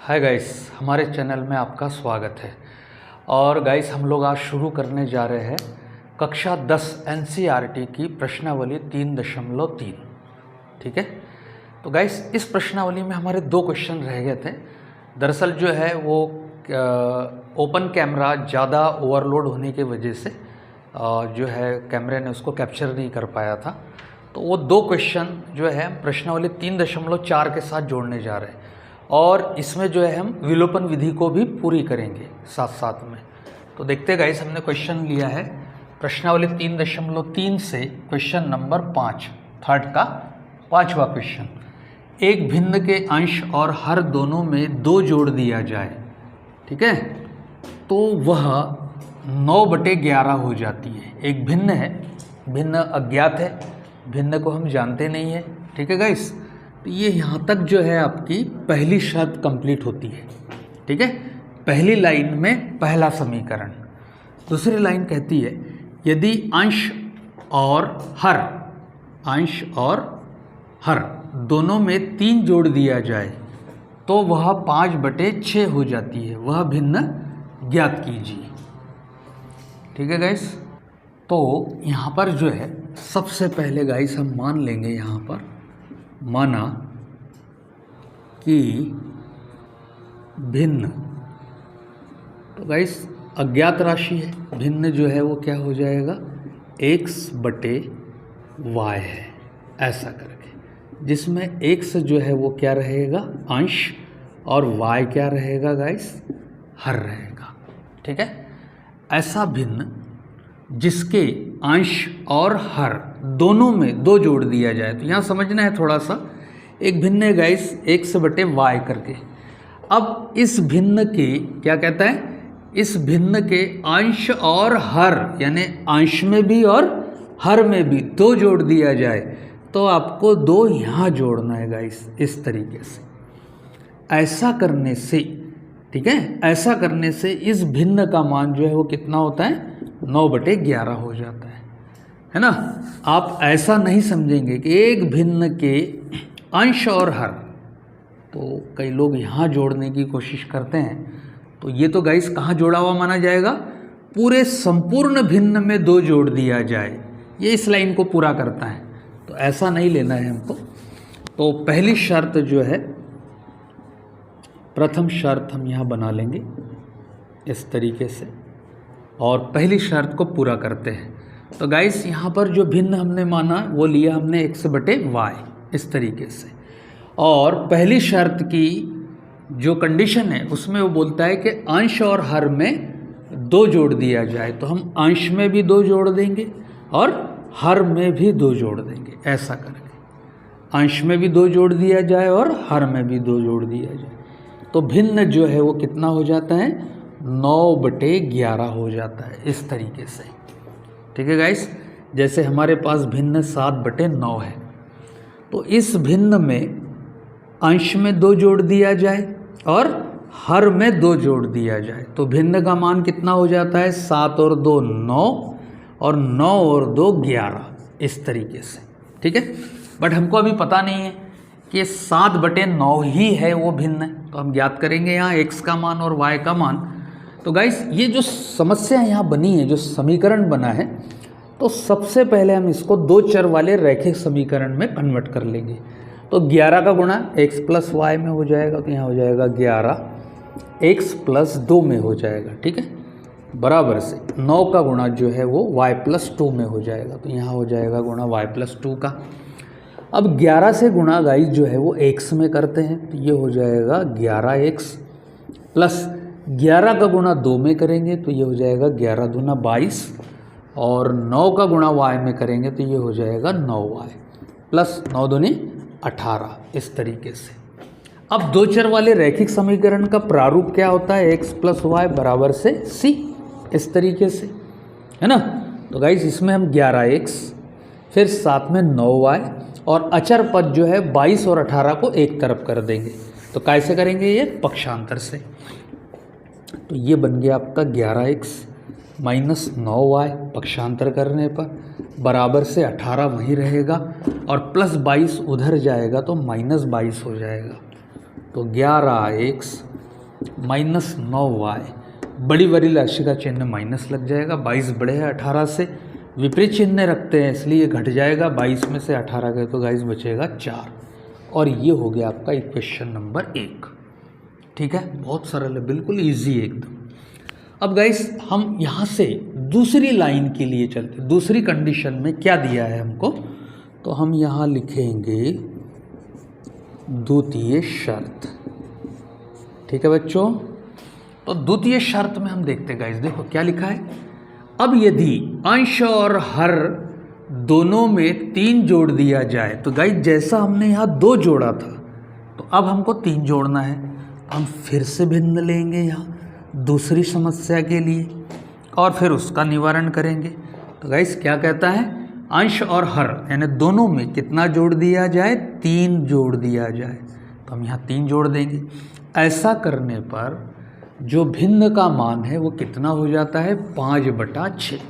Hi guys, हमारे channel में आपका स्वागत है। और गाइस हम लोग आज शुरू करने जा रहे हैं कक्षा 10 एनसीईआरटी की प्रश्नावली 3.3। ठीक है, तो गाइस इस प्रश्नावली में हमारे 2 क्वेश्चन रह गए थे। दरअसल जो है वो ओपन कैमरा ज़्यादा ओवरलोड होने की वजह से जो है कैमरे ने उसको कैप्चर नहीं कर पाया था। तो वो 2 क्वेश्चन जो है प्रश्नावली 3.4 के साथ जोड़ने जा रहे हैं और इसमें जो है हम विलोपन विधि को भी पूरी करेंगे साथ साथ में। तो देखते गाइस, हमने क्वेश्चन लिया है प्रश्नावली 3.3 से क्वेश्चन नंबर 5, थर्ड का 5वां क्वेश्चन। एक भिन्न के अंश और हर दोनों में 2 जोड़ दिया जाए, ठीक है, तो वह 9/11 हो जाती है। एक भिन्न है, भिन्न अज्ञात है, भिन्न को हम जानते नहीं है। ठीक है गाइस, तो ये यहाँ तक जो है आपकी पहली शर्त कंप्लीट होती है। ठीक है, पहली लाइन में पहला समीकरण। दूसरी लाइन कहती है यदि अंश और हर दोनों में 3 जोड़ दिया जाए तो वह 5/6 हो जाती है। वह भिन्न ज्ञात कीजिए। ठीक है गाइस, तो यहाँ पर जो है सबसे पहले गाइस हम मान लेंगे, यहाँ पर माना कि भिन्न, तो गाइस अज्ञात राशि है, भिन्न जो है वो क्या हो जाएगा x/y है, ऐसा करके, जिसमें x जो है वो क्या रहेगा अंश और y क्या रहेगा गाइस हर रहेगा। ठीक है, ऐसा भिन्न जिसके अंश और हर दोनों में 2 जोड़ दिया जाए। तो यहाँ समझना है थोड़ा सा, एक भिन्न है गाइस x/y करके। अब इस भिन्न के क्या कहता है, इस भिन्न के अंश और हर, यानी अंश में भी और हर में भी 2 जोड़ दिया जाए तो आपको 2 यहाँ जोड़ना है गाइस, इस तरीके से। ऐसा करने से, ठीक है, ऐसा करने से इस भिन्न का मान जो है वो कितना होता है 9/11 हो जाता है ना। आप ऐसा नहीं समझेंगे कि एक भिन्न के अंश और हर, तो कई लोग यहाँ जोड़ने की कोशिश करते हैं, तो ये तो गाइस कहाँ जोड़ा हुआ माना जाएगा, पूरे संपूर्ण भिन्न में 2 जोड़ दिया जाए, ये इस लाइन को पूरा करता है। तो ऐसा नहीं लेना है हमको। तो पहली शर्त जो है, प्रथम शर्त हम यहाँ बना लेंगे इस तरीके से और पहली शर्त को पूरा करते हैं। तो गाइस यहाँ पर जो भिन्न हमने माना वो लिया हमने x/y इस तरीके से, और पहली शर्त की जो कंडीशन है उसमें वो बोलता है कि अंश और हर में 2 जोड़ दिया जाए। तो हम अंश में भी 2 जोड़ देंगे और हर में भी 2 जोड़ देंगे, ऐसा करके अंश में भी 2 जोड़ दिया जाए और हर में भी 2 जोड़ दिया जाए। तो भिन्न जो है वो कितना हो जाता है 9/11 हो जाता है, इस तरीके से। ठीक है गाइस, जैसे हमारे पास भिन्न 7/9 है, तो इस भिन्न में अंश में 2 जोड़ दिया जाए और हर में 2 जोड़ दिया जाए तो भिन्न का मान कितना हो जाता है 7 और 2 9 और 9 और 2 11, इस तरीके से। ठीक है, बट हमको अभी पता नहीं है कि 7/9 ही है वो भिन्न, तो हम ज्ञात करेंगे यहाँ x का मान और y का मान। तो गाइस ये जो समस्या यहाँ बनी है, जो समीकरण बना है, तो सबसे पहले हम इसको 2 चर वाले रैखिक समीकरण में कन्वर्ट कर लेंगे। तो 11 का गुणा x+y में हो जाएगा, तो यहाँ हो जाएगा 11x+2 में हो जाएगा। ठीक है, बराबर से 9 का गुणा जो है वो y+2 में हो जाएगा, तो यहाँ हो जाएगा गुणा y+2 का। अब 11 से गुणा गाइस जो है वो x में करते हैं, तो ये हो जाएगा 11x प्लस 11 का गुणा 2 में करेंगे तो ये हो जाएगा 11 दूना 22, और 9 का गुणा y में करेंगे तो ये हो जाएगा 9y प्लस 9 दूनी 18, इस तरीके से। अब 2 चर वाले रैखिक समीकरण का प्रारूप क्या होता है x+y बराबर से c, इस तरीके से, है ना। तो गाइस इसमें हम 11x फिर साथ में 9y और अचर पद जो है 22 और 18 को एक तरफ कर देंगे। तो कैसे करेंगे, ये पक्षांतर से। तो ये बन गया आपका 11x माइनस 9y पक्षांतर करने पर बराबर से 18 वहीं रहेगा और प्लस 22 उधर जाएगा तो -22 हो जाएगा। तो 11x माइनस 9y, बड़ी वाली राशि का चिन्ह माइनस लग जाएगा, 22 बड़े हैं 18 से, विपरीत चिन्ह रखते हैं इसलिए घट जाएगा, 22 में से 18 गए तो गाइस बचेगा 4। और ये हो गया आपका इक्वेशन नंबर 1। ठीक है, बहुत सरल है, बिल्कुल ईजी है एकदम। अब गाइस हम यहाँ से दूसरी लाइन के लिए चलते, दूसरी कंडीशन में क्या दिया है हमको, तो हम यहाँ लिखेंगे द्वितीय शर्त। ठीक है बच्चों, तो द्वितीय शर्त में हम देखते हैं गाइस, देखो क्या लिखा है। अब यदि अंश और हर दोनों में 3 जोड़ दिया जाए, तो गाइस जैसा हमने यहाँ 2 जोड़ा था तो अब हमको 3 जोड़ना है, हम फिर से भिन्न लेंगे यहाँ दूसरी समस्या के लिए और फिर उसका निवारण करेंगे। तो गाइस क्या कहता है, अंश और हर यानी दोनों में कितना जोड़ दिया जाए, 3 जोड़ दिया जाए, तो हम यहाँ 3 जोड़ देंगे। ऐसा करने पर जो भिन्न का मान है वो कितना हो जाता है, 5/6।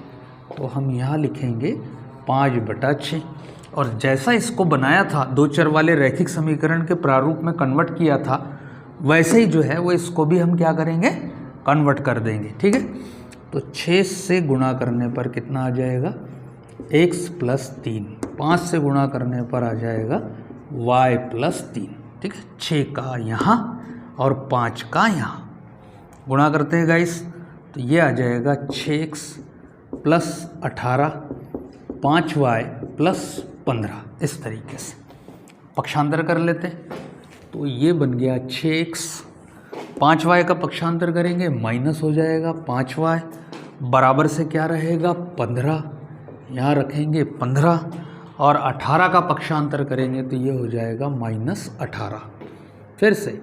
तो हम यहाँ लिखेंगे 5/6। और जैसा इसको बनाया था, 2 चर वाले रैखिक समीकरण के प्रारूप में कन्वर्ट किया था, वैसे ही जो है वो इसको भी हम क्या करेंगे, कन्वर्ट कर देंगे। ठीक है, तो 6 से गुणा करने पर कितना आ जाएगा, x + 3, 5 से गुणा करने पर आ जाएगा y + 3। ठीक है, 6 का यहाँ और 5 का यहाँ गुणा करते हैं गाइस, तो ये आ जाएगा 6x + 18 5y + 15। इस तरीके से पक्षांतर कर लेते हैं, तो ये बन गया 6x, 5y का पक्षांतर करेंगे माइनस हो जाएगा 5y, बराबर से क्या रहेगा 15, यहाँ रखेंगे 15, और 18 का पक्षांतर करेंगे तो ये हो जाएगा -18। फिर से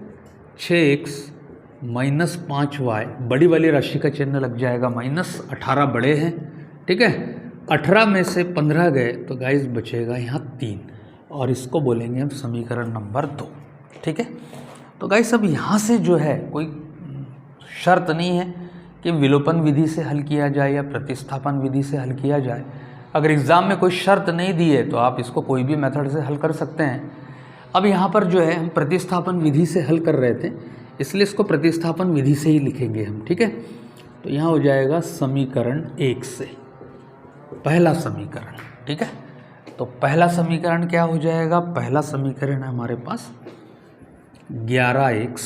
6x माइनस 5y, बड़ी वाली राशि का चिन्ह लग जाएगा माइनस, 18 बड़े हैं। ठीक है, 18 में से 15 गए तो गाइस बचेगा यहाँ 3, और इसको बोलेंगे हम समीकरण नंबर 2। ठीक है, तो गाइस अब यहाँ से जो है कोई शर्त नहीं है कि विलोपन विधि से हल किया जाए या प्रतिस्थापन विधि से हल किया जाए। अगर एग्ज़ाम में कोई शर्त नहीं दी है तो आप इसको कोई भी मेथड से हल कर सकते हैं। अब यहाँ पर जो है हम प्रतिस्थापन विधि से हल कर रहे थे, इसलिए इसको प्रतिस्थापन विधि से ही लिखेंगे हम। ठीक है, तो यहाँ हो जाएगा समीकरण 1 से पहला समीकरण। ठीक है, तो पहला समीकरण क्या हो जाएगा, पहला समीकरण है हमारे पास 11x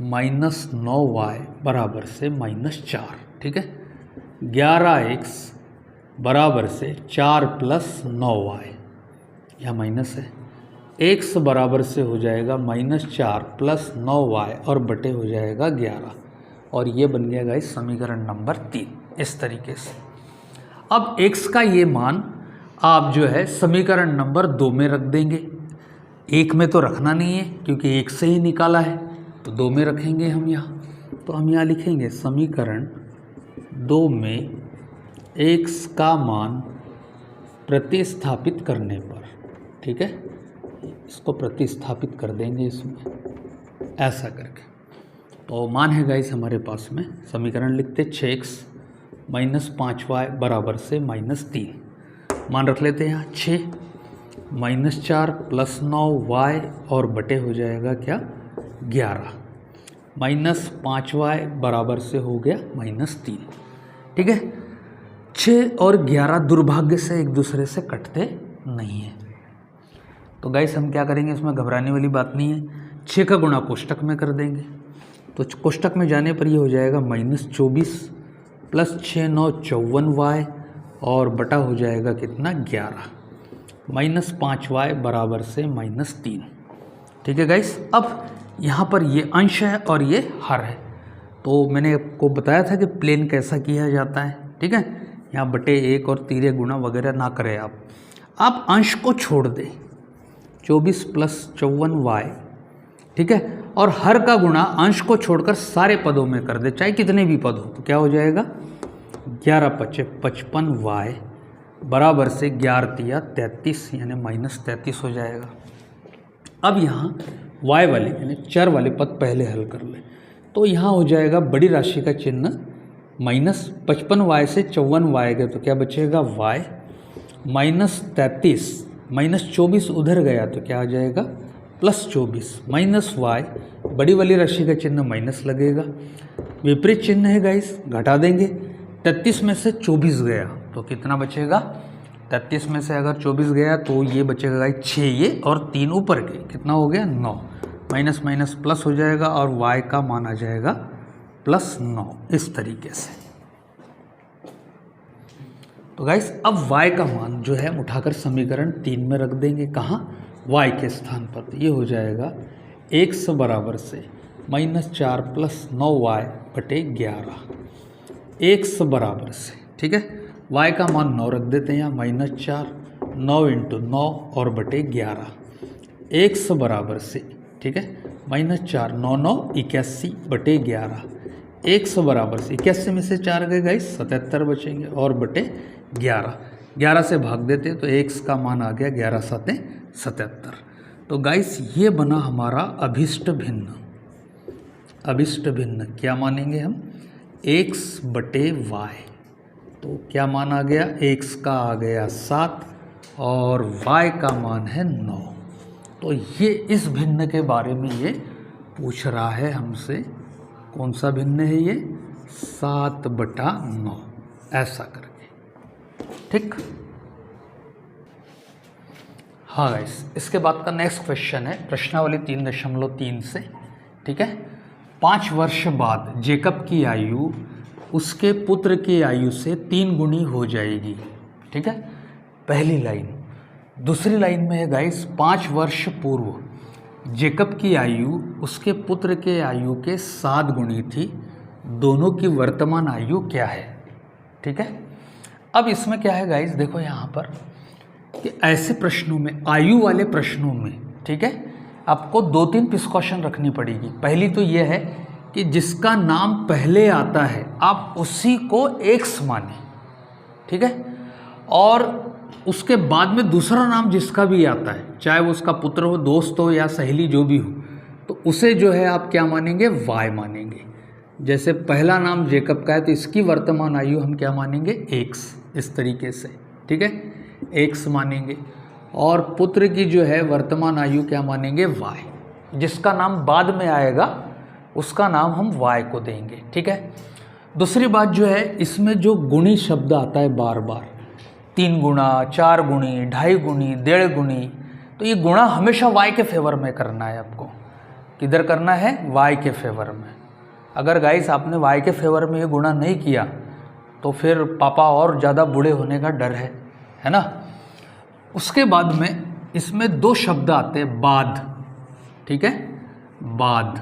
माइनस 9y बराबर से -4। ठीक है, 11x बराबर से 4 + 9y, यह माइनस है, x बराबर से हो जाएगा -4 + 9y और बटे हो जाएगा 11, और ये बन गया गाइस समीकरण नंबर 3। इस तरीके से अब x का ये मान आप जो है समीकरण नंबर 2 में रख देंगे, 1 में तो रखना नहीं है क्योंकि 1 से ही निकाला है, तो 2 में रखेंगे हम यहाँ। तो हम यहाँ लिखेंगे समीकरण 2 में x का मान प्रतिस्थापित करने पर, ठीक है, इसको प्रतिस्थापित कर देंगे इसमें ऐसा करके। तो मान है गाइस हमारे पास में, समीकरण लिखते 6x माइनस 5y बराबर से -3, मान रख लेते हैं यहाँ 6 -4 + 9y और बटे हो जाएगा क्या 11, -5y बराबर से हो गया -3। ठीक है, 6 और 11 दुर्भाग्य से एक दूसरे से कटते नहीं हैं, तो गाइस हम क्या करेंगे, इसमें घबराने वाली बात नहीं है, 6 का गुणा कोष्टक में कर देंगे, तो कोष्टक में जाने पर ये हो जाएगा -24 + 6 9 54y और बटा हो जाएगा कितना 11, -5y बराबर से -3। ठीक है गाइस, अब यहाँ पर ये अंश है और ये हर है, तो मैंने आपको बताया था कि प्लेन कैसा किया जाता है। ठीक है, यहाँ बटे 1 और तिर्य गुणा वगैरह ना करें आप अंश को छोड़ दें, 24 + 54y, ठीक है, और हर का गुणा अंश को छोड़कर सारे पदों में कर दे, चाहे कितने भी पद हो, तो क्या हो जाएगा 11 × 5 = 55y बराबर से 11 × 33 यानी -33 हो जाएगा। अब यहाँ y वाले यानी चर वाले पद पहले हल कर लें, तो यहाँ हो जाएगा बड़ी राशि का चिन्ह -55y से 54y गए तो क्या बचेगा y, -33 -24 उधर गया तो क्या आ जाएगा प्लस 24 माइनस वाई, बड़ी वाली राशि का चिन्ह माइनस लगेगा, विपरीत चिन्ह है गाइस, घटा देंगे। 33 में से 24 गया तो कितना बचेगा, 33 में से अगर 24 गया तो ये बचेगा गाइस 6 ये और 3 ऊपर के, कितना हो गया 9, माइनस माइनस प्लस हो जाएगा और y का मान आ जाएगा प्लस 9, इस तरीके से। तो गाइस अब y का मान जो है उठाकर समीकरण 3 में रख देंगे, कहाँ, y के स्थान पर। तो ये हो जाएगा x बराबर से -4 प्लस 9y बटे 11, x बराबर से, ठीक है, y का मान 9 रख देते हैं यहाँ, -4 9 × 9 और बटे 11, x बराबर से, ठीक है, -4 9 9 81 बटे 11, x बराबर से 81 में से 4 गए गाइस 77 बचेंगे और बटे 11 से भाग देते तो x का मान आ गया 11 7 77। तो गाइस ये बना हमारा अभिष्ट भिन्न। अभिष्ट भिन्न क्या मानेंगे हम, x बटे y। तो क्या मान आ गया, x का आ गया 7 और y का मान है 9। तो ये इस भिन्न के बारे में ये पूछ रहा है हमसे, कौन सा भिन्न है ये, 7/9, ऐसा करके, ठीक। हाँ गाइस, इसके बाद का नेक्स्ट क्वेश्चन है प्रश्नावली 3.3 से, ठीक है। 5 वर्ष बाद जेकब की आयु उसके पुत्र की आयु से 3 गुनी हो जाएगी, ठीक है, पहली लाइन। दूसरी लाइन में है गाइस 5 वर्ष पूर्व जेकब की आयु उसके पुत्र के आयु के 7 गुनी थी, दोनों की वर्तमान आयु क्या है, ठीक है। अब इसमें क्या है गाइस, देखो यहाँ पर कि ऐसे प्रश्नों में, आयु वाले प्रश्नों में, ठीक है, आपको 2-3 प्रिकॉशन रखनी पड़ेगी। पहली तो यह है कि जिसका नाम पहले आता है आप उसी को x माने, ठीक है, और उसके बाद में दूसरा नाम जिसका भी आता है, चाहे वो उसका पुत्र हो, दोस्त हो या सहेली जो भी हो, तो उसे जो है आप क्या मानेंगे, y मानेंगे। जैसे पहला नाम जेकब का है तो इसकी वर्तमान आयु हम क्या मानेंगे, x, इस तरीके से, ठीक है, x मानेंगे। और पुत्र की जो है वर्तमान आयु क्या मानेंगे, y। जिसका नाम बाद में आएगा उसका नाम हम y को देंगे, ठीक है। दूसरी बात जो है, इसमें जो गुणी शब्द आता है बार बार, 3 गुणा, 4 गुणी, 2.5 गुणी, 1.5 गुणी, तो ये गुणा हमेशा y के फेवर में करना है आपको। किधर करना है, y के फेवर में। अगर गाइस आपने y के फेवर में ये गुणा नहीं किया तो फिर पापा और ज़्यादा बूढ़े होने का डर है ना। उसके बाद में इसमें 2 शब्द आते हैं बाद, ठीक है, बाद,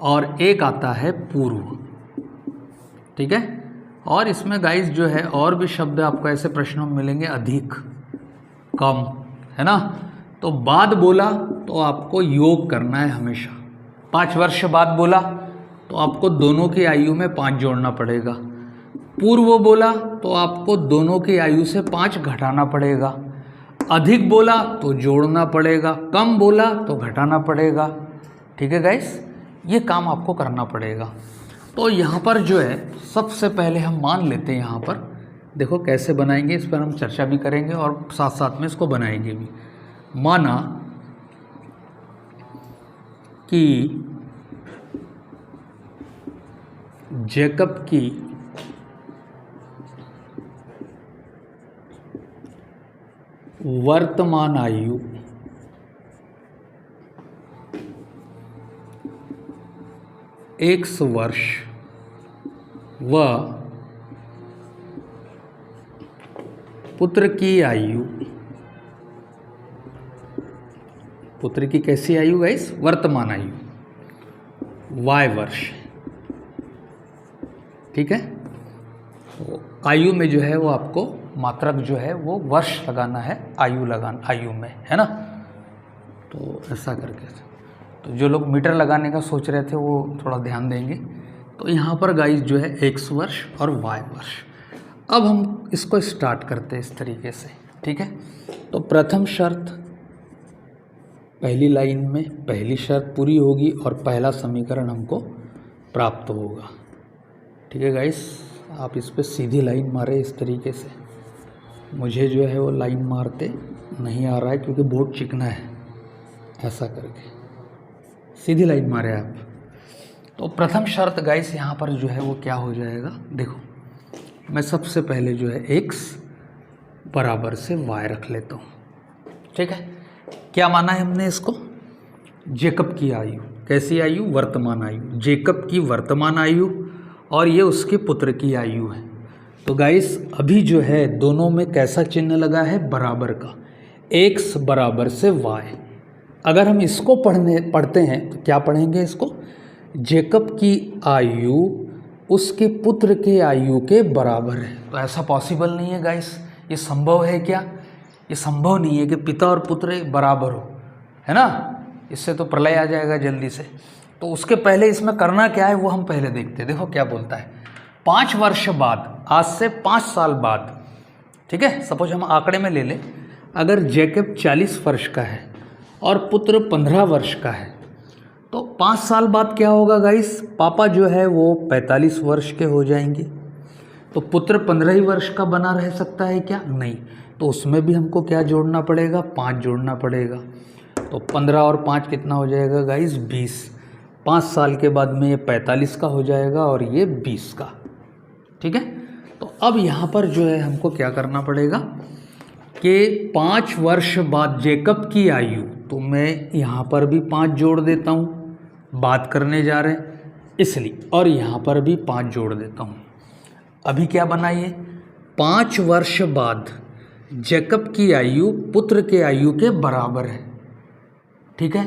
और एक आता है पूर्व, ठीक है। और इसमें गाइस जो है और भी शब्द आपको ऐसे प्रश्नों में मिलेंगे, अधिक, कम, है ना। तो बाद बोला तो आपको योग करना है हमेशा। 5 वर्ष बाद बोला तो आपको दोनों की आयु में 5 जोड़ना पड़ेगा। पूर्व बोला तो आपको दोनों की आयु से 5 घटाना पड़ेगा। अधिक बोला तो जोड़ना पड़ेगा, कम बोला तो घटाना पड़ेगा, ठीक है गाइस, ये काम आपको करना पड़ेगा। तो यहाँ पर जो है सबसे पहले हम मान लेते हैं, यहाँ पर देखो कैसे बनाएंगे, इस पर हम चर्चा भी करेंगे और साथ साथ में इसको बनाएंगे भी। माना कि जेकब की वर्तमान आयु x वर्ष व पुत्र की आयु, पुत्र की कैसी आयु गाइस, वर्तमान आयु y वर्ष, ठीक है। तो आयु में जो है वो आपको मात्रक जो है वो वर्ष लगाना है, आयु में, है ना। तो ऐसा करके, तो जो लोग मीटर लगाने का सोच रहे थे वो थोड़ा ध्यान देंगे। तो यहाँ पर गाइस जो है x वर्ष और y वर्ष। अब हम इसको स्टार्ट करते हैं इस तरीके से, ठीक है। तो प्रथम शर्त, पहली लाइन में पहली शर्त पूरी होगी और पहला समीकरण हमको प्राप्त होगा, ठीक है गाइस। आप इस पर सीधी लाइन मारे इस तरीके से, मुझे जो है वो लाइन मारते नहीं आ रहा है क्योंकि बहुत चिकना है, ऐसा करके सीधी लाइन मारे आप। तो प्रथम शर्त गाइस यहाँ पर जो है वो क्या हो जाएगा, देखो मैं सबसे पहले जो है x बराबर से y रख लेता हूँ, ठीक है। क्या माना है हमने इसको, जेकब की आयु, कैसी आयु, वर्तमान आयु, जेकब की वर्तमान आयु और ये उसके पुत्र की आयु है। तो गाइस अभी जो है दोनों में कैसा चिन्ह लगा है, बराबर का, x बराबर से y। अगर हम इसको पढ़ते हैं तो क्या पढ़ेंगे इसको, जेकब की आयु उसके पुत्र के आयु के बराबर है। तो ऐसा पॉसिबल नहीं है गाइस, ये संभव है क्या, ये संभव नहीं है कि पिता और पुत्र बराबर हो, है ना, इससे तो प्रलय आ जाएगा जल्दी से। तो उसके पहले इसमें करना क्या है वो हम पहले देखते हैं। देखो क्या बोलता है, 5 वर्ष बाद, आज से 5 साल बाद, ठीक है, सपोज हम आंकड़े में ले लें, अगर जेकब 40 वर्ष का है और पुत्र 15 वर्ष का है तो 5 साल बाद क्या होगा गाइस, पापा जो है वो 45 वर्ष के हो जाएंगे। तो पुत्र 15 ही वर्ष का बना रह सकता है क्या, नहीं। तो उसमें भी हमको क्या जोड़ना पड़ेगा, 5 जोड़ना पड़ेगा। तो 15 और 5 कितना हो जाएगा गाइस, 20। 5 साल के बाद में ये 45 का हो जाएगा और ये 20 का, ठीक है। तो अब यहाँ पर जो है हमको क्या करना पड़ेगा कि 5 वर्ष बाद जेकब की आयु, तो मैं यहाँ पर भी 5 जोड़ देता हूँ, बात करने जा रहे हैं इसलिए, और यहाँ पर भी 5 जोड़ देता हूँ। अभी क्या बना ये, 5 वर्ष बाद जेकब की आयु पुत्र के आयु के बराबर है, ठीक है।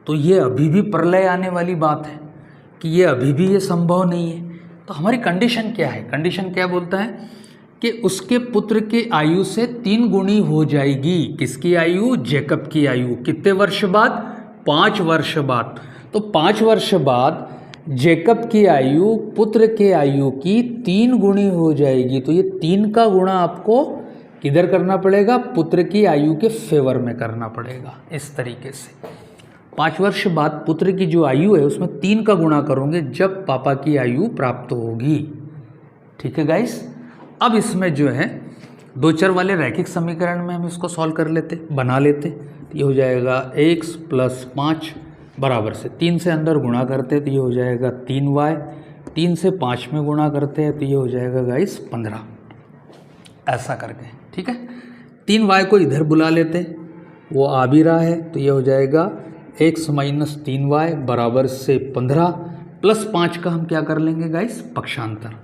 तो ये अभी भी प्रलय आने वाली बात है कि ये अभी भी ये संभव नहीं है। तो हमारी कंडीशन क्या है, कंडीशन क्या बोलता है कि उसके पुत्र के आयु से 3 गुणी हो जाएगी, किसकी आयु, जेकब की आयु। कितने वर्ष बाद, 5 वर्ष बाद। तो 5 वर्ष बाद जेकब की आयु पुत्र के आयु की 3 गुणी हो जाएगी। तो ये 3 का गुणा आपको किधर करना पड़ेगा, पुत्र की आयु के फेवर में करना पड़ेगा। इस तरीके से 5 वर्ष बाद पुत्र की जो आयु है उसमें 3 का गुणा करोगे जब पापा की आयु प्राप्त होगी, ठीक है गाइस। अब इसमें जो है 2 चर वाले रैखिक समीकरण में हम इसको सॉल्व कर लेते, बना लेते। तो ये हो जाएगा x + 5 बराबर से 3 से अंदर गुणा करते तो ये हो जाएगा 3y, 3 से 5 में गुणा करते हैं तो ये हो जाएगा गाइस 15, ऐसा करके, ठीक है। 3y को इधर बुला लेते, वो आ भी रहा है, तो ये हो जाएगा x - 3y बराबर से 15 + 5 का हम क्या कर लेंगे गाइस, पक्षांतर।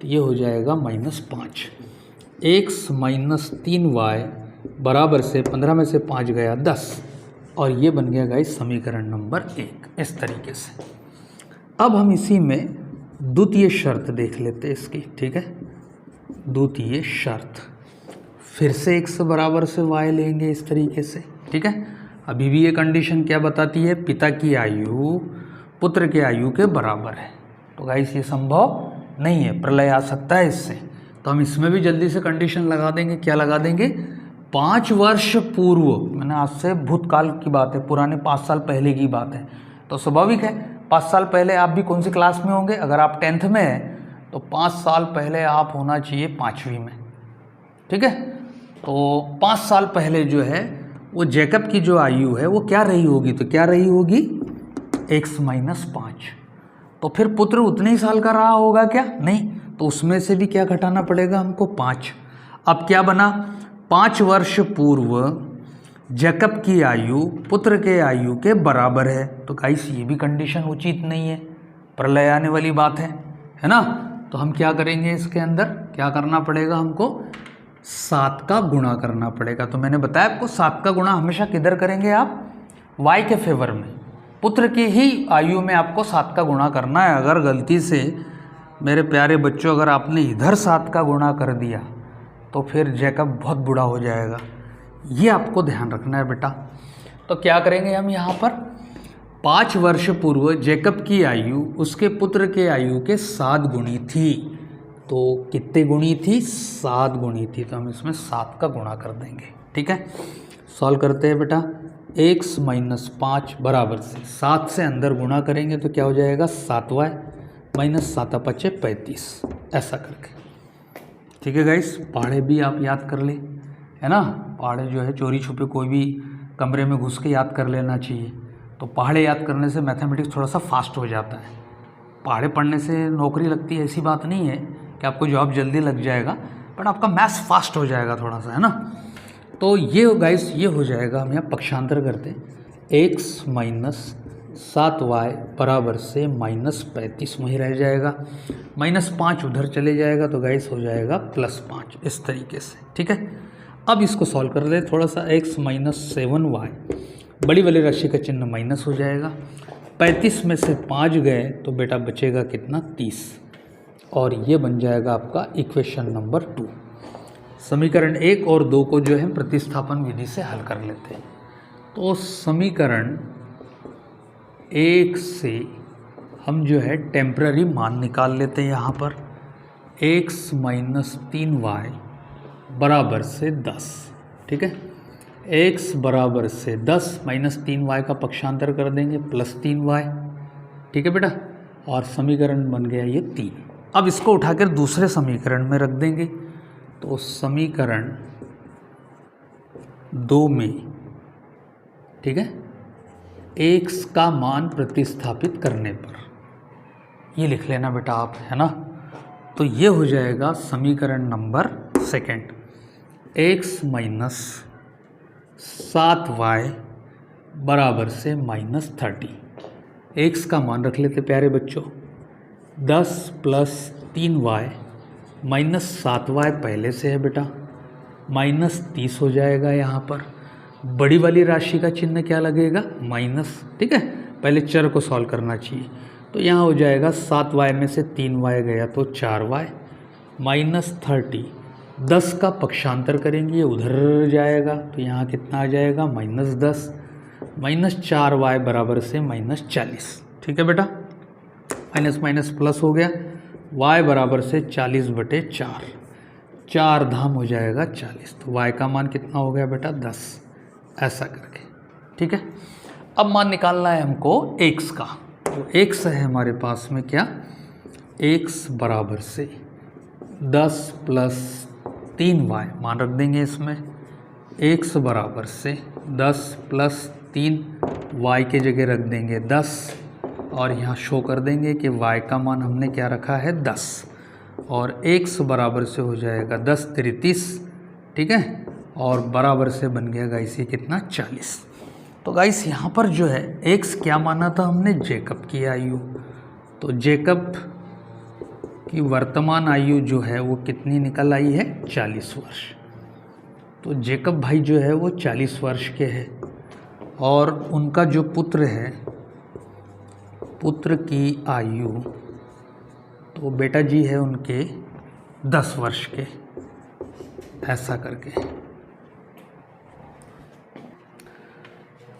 तो ये हो जाएगा -5, x - 3y बराबर से 15 में से 5 गया 10, और ये बन गया गाइस समीकरण नंबर 1। इस तरीके से अब हम इसी में द्वितीय शर्त देख लेते हैं इसकी, ठीक है। द्वितीय शर्त, फिर से x बराबर से y लेंगे इस तरीके से, ठीक है। अभी भी ये कंडीशन क्या बताती है, पिता की आयु पुत्र के आयु के बराबर है। तो गाइस ये संभव नहीं है, प्रलय आ सकता है इससे। तो हम इसमें भी जल्दी से कंडीशन लगा देंगे, क्या लगा देंगे, 5 वर्ष पूर्व, मैंने आज से भूतकाल की बात है, पुराने 5 साल पहले की बात है। तो स्वाभाविक है 5 साल पहले आप भी कौन सी क्लास में होंगे, अगर आप 10th में हैं तो 5 साल पहले आप होना चाहिए 5वीं में, ठीक है। तो 5 साल पहले जो है वो जेकब की जो आयु है वो क्या रही होगी, तो क्या रही होगी, x - 5। तो फिर पुत्र उतने ही साल का रहा होगा क्या, नहीं। तो उसमें से भी क्या घटाना पड़ेगा हमको, 5। अब क्या बना, 5 वर्ष पूर्व जेकब की आयु पुत्र के आयु के बराबर है। तो गाइस ये भी कंडीशन उचित नहीं है, प्रलय आने वाली बात है ना। तो हम क्या करेंगे, इसके अंदर क्या करना पड़ेगा हमको, 7 का गुणा करना पड़ेगा। तो मैंने बताया आपको 7 का गुणा हमेशा किधर करेंगे आप, y के फेवर में, पुत्र की ही आयु में आपको 7 का गुणा करना है। अगर गलती से मेरे प्यारे बच्चों अगर आपने इधर 7 का गुणा कर दिया तो फिर जेकब बहुत बुरा हो जाएगा, ये आपको ध्यान रखना है बेटा। तो क्या करेंगे हम यहाँ पर, 5 वर्ष पूर्व जेकब की आयु उसके पुत्र के आयु के 7 गुणी थी। तो कितने गुणी थी, 7 गुणी थी। तो हम इसमें 7 का गुणा कर देंगे, ठीक है। सॉल्व करते हैं बेटा, x - 5 बराबर से 7 से अंदर गुणा करेंगे तो क्या हो जाएगा, 7y - 7 × 5 = 35, ऐसा करके, ठीक है गाइस। पहाड़े भी आप याद कर ले, है ना, पहाड़े जो है चोरी छुपे कोई भी कमरे में घुस के याद कर लेना चाहिए। तो पहाड़े याद करने से मैथमेटिक्स थोड़ा सा फास्ट हो जाता है। पहाड़े पढ़ने से नौकरी लगती है ऐसी बात नहीं है कि आपको जॉब जल्दी लग जाएगा, बट आपका मैथ्स फास्ट हो जाएगा थोड़ा सा, है ना। तो ये गाइस ये हो जाएगा, हम यहाँ पक्षांतर करते हैं, x माइनस 7y बराबर से -35 वहीं रह जाएगा, -5 उधर चले जाएगा तो गाइस हो जाएगा +5 इस तरीके से, ठीक है। अब इसको सॉल्व कर ले थोड़ा सा, x माइनस 7y, बड़ी वाली राशि का चिन्ह माइनस हो जाएगा, 35 में से 5 गए तो बेटा बचेगा कितना 30, और ये बन जाएगा आपका इक्वेशन नंबर 2। समीकरण 1 और 2 को जो है प्रतिस्थापन विधि से हल कर लेते हैं। तो समीकरण 1 से हम जो है टेम्पररी मान निकाल लेते हैं यहाँ पर, x माइनस 3y बराबर से 10, ठीक है। x बराबर से 10 माइनस 3y का पक्षांतर कर देंगे +3y, ठीक है बेटा, और समीकरण बन गया ये 3। अब इसको उठाकर दूसरे समीकरण में रख देंगे, तो समीकरण 2 में, ठीक है, x का मान प्रतिस्थापित करने पर, ये लिख लेना बेटा आप, है ना। तो ये हो जाएगा समीकरण नंबर 2, x माइनस 7y बराबर से -30। x का मान रख लेते प्यारे बच्चों, 10 + 3y -7y पहले से है बेटा, -30 हो जाएगा यहाँ पर। बड़ी वाली राशि का चिन्ह क्या लगेगा, माइनस, ठीक है। पहले चर को सॉल्व करना चाहिए, तो यहाँ हो जाएगा 7y में से 3y गया तो 4y -30, 10 का पक्षांतर करेंगे उधर जाएगा तो यहाँ कितना आ जाएगा -10, -4y बराबर से -40, ठीक है बेटा, माइनस माइनस प्लस हो गया, y बराबर से 40/4, 4 धाम हो जाएगा 40, तो y का मान कितना हो गया बेटा 10, ऐसा करके, ठीक है। अब मान निकालना है हमको x का, तो x है हमारे पास में क्या, x बराबर से 10 + 3y मान रख देंगे इसमें, x बराबर से 10 + 3y के जगह रख देंगे 10, और यहाँ शो कर देंगे कि y का मान हमने क्या रखा है 10, और x बराबर से हो जाएगा 10 × 30, ठीक है, और बराबर से बन गया गाइस ये कितना 40। तो गाइस यहाँ पर जो है x क्या माना था हमने, जेकब की आयु, तो जेकब की वर्तमान आयु जो है वो कितनी निकल आई है 40 वर्ष। तो जेकब भाई जो है वो 40 वर्ष के हैं, और उनका जो पुत्र है, पुत्र की आयु तो बेटा जी है उनके 10 वर्ष के, ऐसा करके।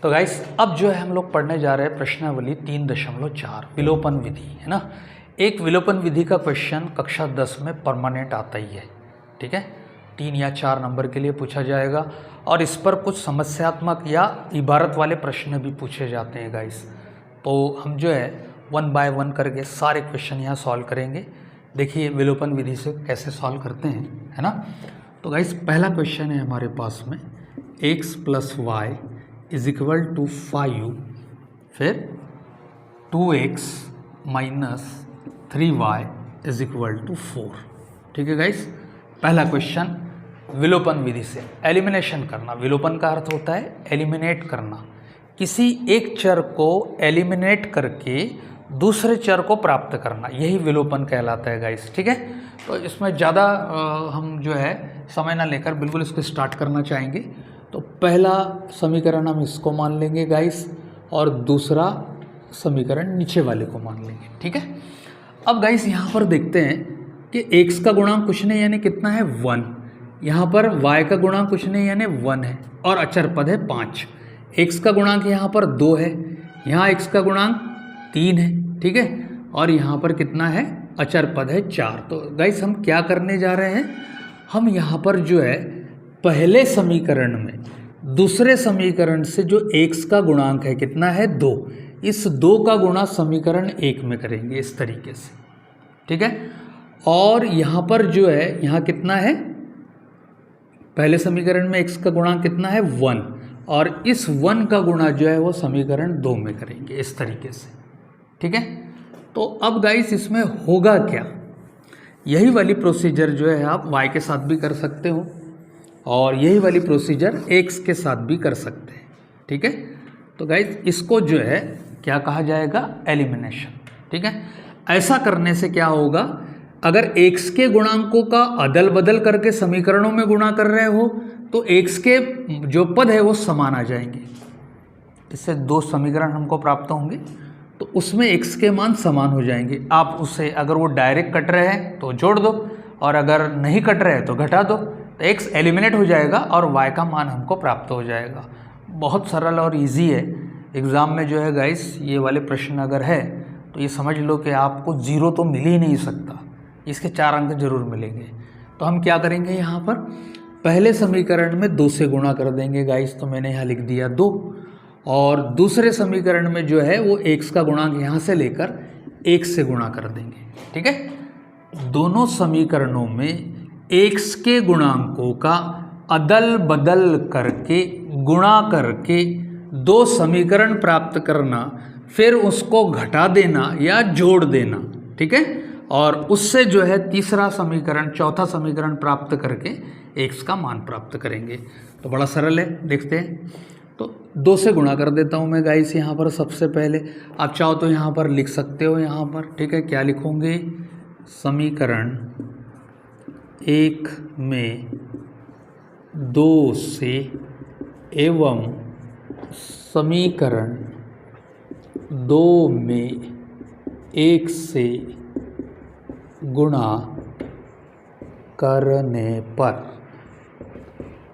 तो गाइस अब जो है हम लोग पढ़ने जा रहे हैं प्रश्नावली 3.4 विलोपन विधि, है ना। एक विलोपन विधि का क्वेश्चन कक्षा 10 में परमानेंट आता ही है, ठीक है, 3 या 4 नंबर के लिए पूछा जाएगा, और इस पर कुछ समस्यात्मक या इबारत वाले प्रश्न भी पूछे जाते हैं गाइस। तो हम जो है 1 बाय 1 करके सारे क्वेश्चन यहाँ सॉल्व करेंगे। देखिए विलोपन विधि से कैसे सॉल्व करते हैं, है ना। तो गाइस पहला क्वेश्चन है हमारे पास में, x + y = 5, फिर 2x - 3y = 4, ठीक है गाइस। पहला क्वेश्चन विलोपन विधि से एलिमिनेशन करना, विलोपन का अर्थ होता है एलिमिनेट करना, किसी एक चर को एलिमिनेट करके दूसरे चर को प्राप्त करना, यही विलोपन कहलाता है गाइस, ठीक है। तो इसमें ज़्यादा हम जो है समय ना लेकर बिल्कुल इसको स्टार्ट करना चाहेंगे। तो पहला समीकरण हम इसको मान लेंगे गाइस, और दूसरा समीकरण नीचे वाले को मान लेंगे, ठीक है। अब गाइस यहाँ पर देखते हैं कि x का गुणांक कुछ नहीं यानी कितना है 1, यहाँ पर y का गुणांक कुछ नहीं यानी 1 है, और अचर पद है 5। x का गुणांक यहाँ पर 2 है, यहाँ x का गुणांक 3 है, ठीक है, और यहाँ पर कितना है अचर पद है 4। तो गाइस हम क्या करने जा रहे हैं, हम यहाँ पर जो है पहले समीकरण में दूसरे समीकरण से जो x का गुणांक है कितना है 2, इस 2 का गुणा समीकरण 1 में करेंगे इस तरीके से, ठीक है। और यहाँ पर जो है यहाँ कितना है, पहले समीकरण में x का गुणांक कितना है 1, और इस 1 का गुणा जो है वो समीकरण 2 में करेंगे इस तरीके से। ठीक है, तो अब गाइस इसमें होगा क्या, यही वाली प्रोसीजर जो है आप y के साथ भी कर सकते हो और यही वाली प्रोसीजर x के साथ भी कर सकते हैं। ठीक है, तो गाइस इसको जो है क्या कहा जाएगा, एलिमिनेशन। ठीक है, ऐसा करने से क्या होगा, अगर x के गुणांकों का अदल बदल करके समीकरणों में गुणा कर रहे हो तो x के जो पद है वो समान आ जाएंगे। इससे 2 समीकरण हमको प्राप्त होंगे तो उसमें x के मान समान हो जाएंगे। आप उसे अगर वो डायरेक्ट कट रहे हैं तो जोड़ दो और अगर नहीं कट रहे हैं तो घटा दो, तो x एलिमिनेट हो जाएगा और y का मान हमको प्राप्त हो जाएगा। बहुत सरल और इजी है। एग्ज़ाम में जो है गाइस ये वाले प्रश्न अगर है तो ये समझ लो कि आपको 0 तो मिल ही नहीं सकता, इसके 4 अंक जरूर मिलेंगे। तो हम क्या करेंगे, यहाँ पर पहले समीकरण में 2 से गुणा कर देंगे गाइस, तो मैंने यहाँ लिख दिया 2, और दूसरे समीकरण में जो है वो x का गुणांक यहाँ से लेकर 1 से गुणा कर देंगे। ठीक है, दोनों समीकरणों में x के गुणांकों का अदल बदल करके गुणा करके 2 समीकरण प्राप्त करना, फिर उसको घटा देना या जोड़ देना। ठीक है, और उससे जो है तीसरा समीकरण, चौथा समीकरण प्राप्त करके x का मान प्राप्त करेंगे। तो बड़ा सरल है, देखते हैं। तो 2 से गुणा कर देता हूँ मैं गाइस यहाँ पर। सबसे पहले आप चाहो तो यहाँ पर लिख सकते हो यहाँ पर। ठीक है, क्या लिखोगे, समीकरण 1 में 2 से एवं समीकरण 2 में 1 से गुणा करने पर।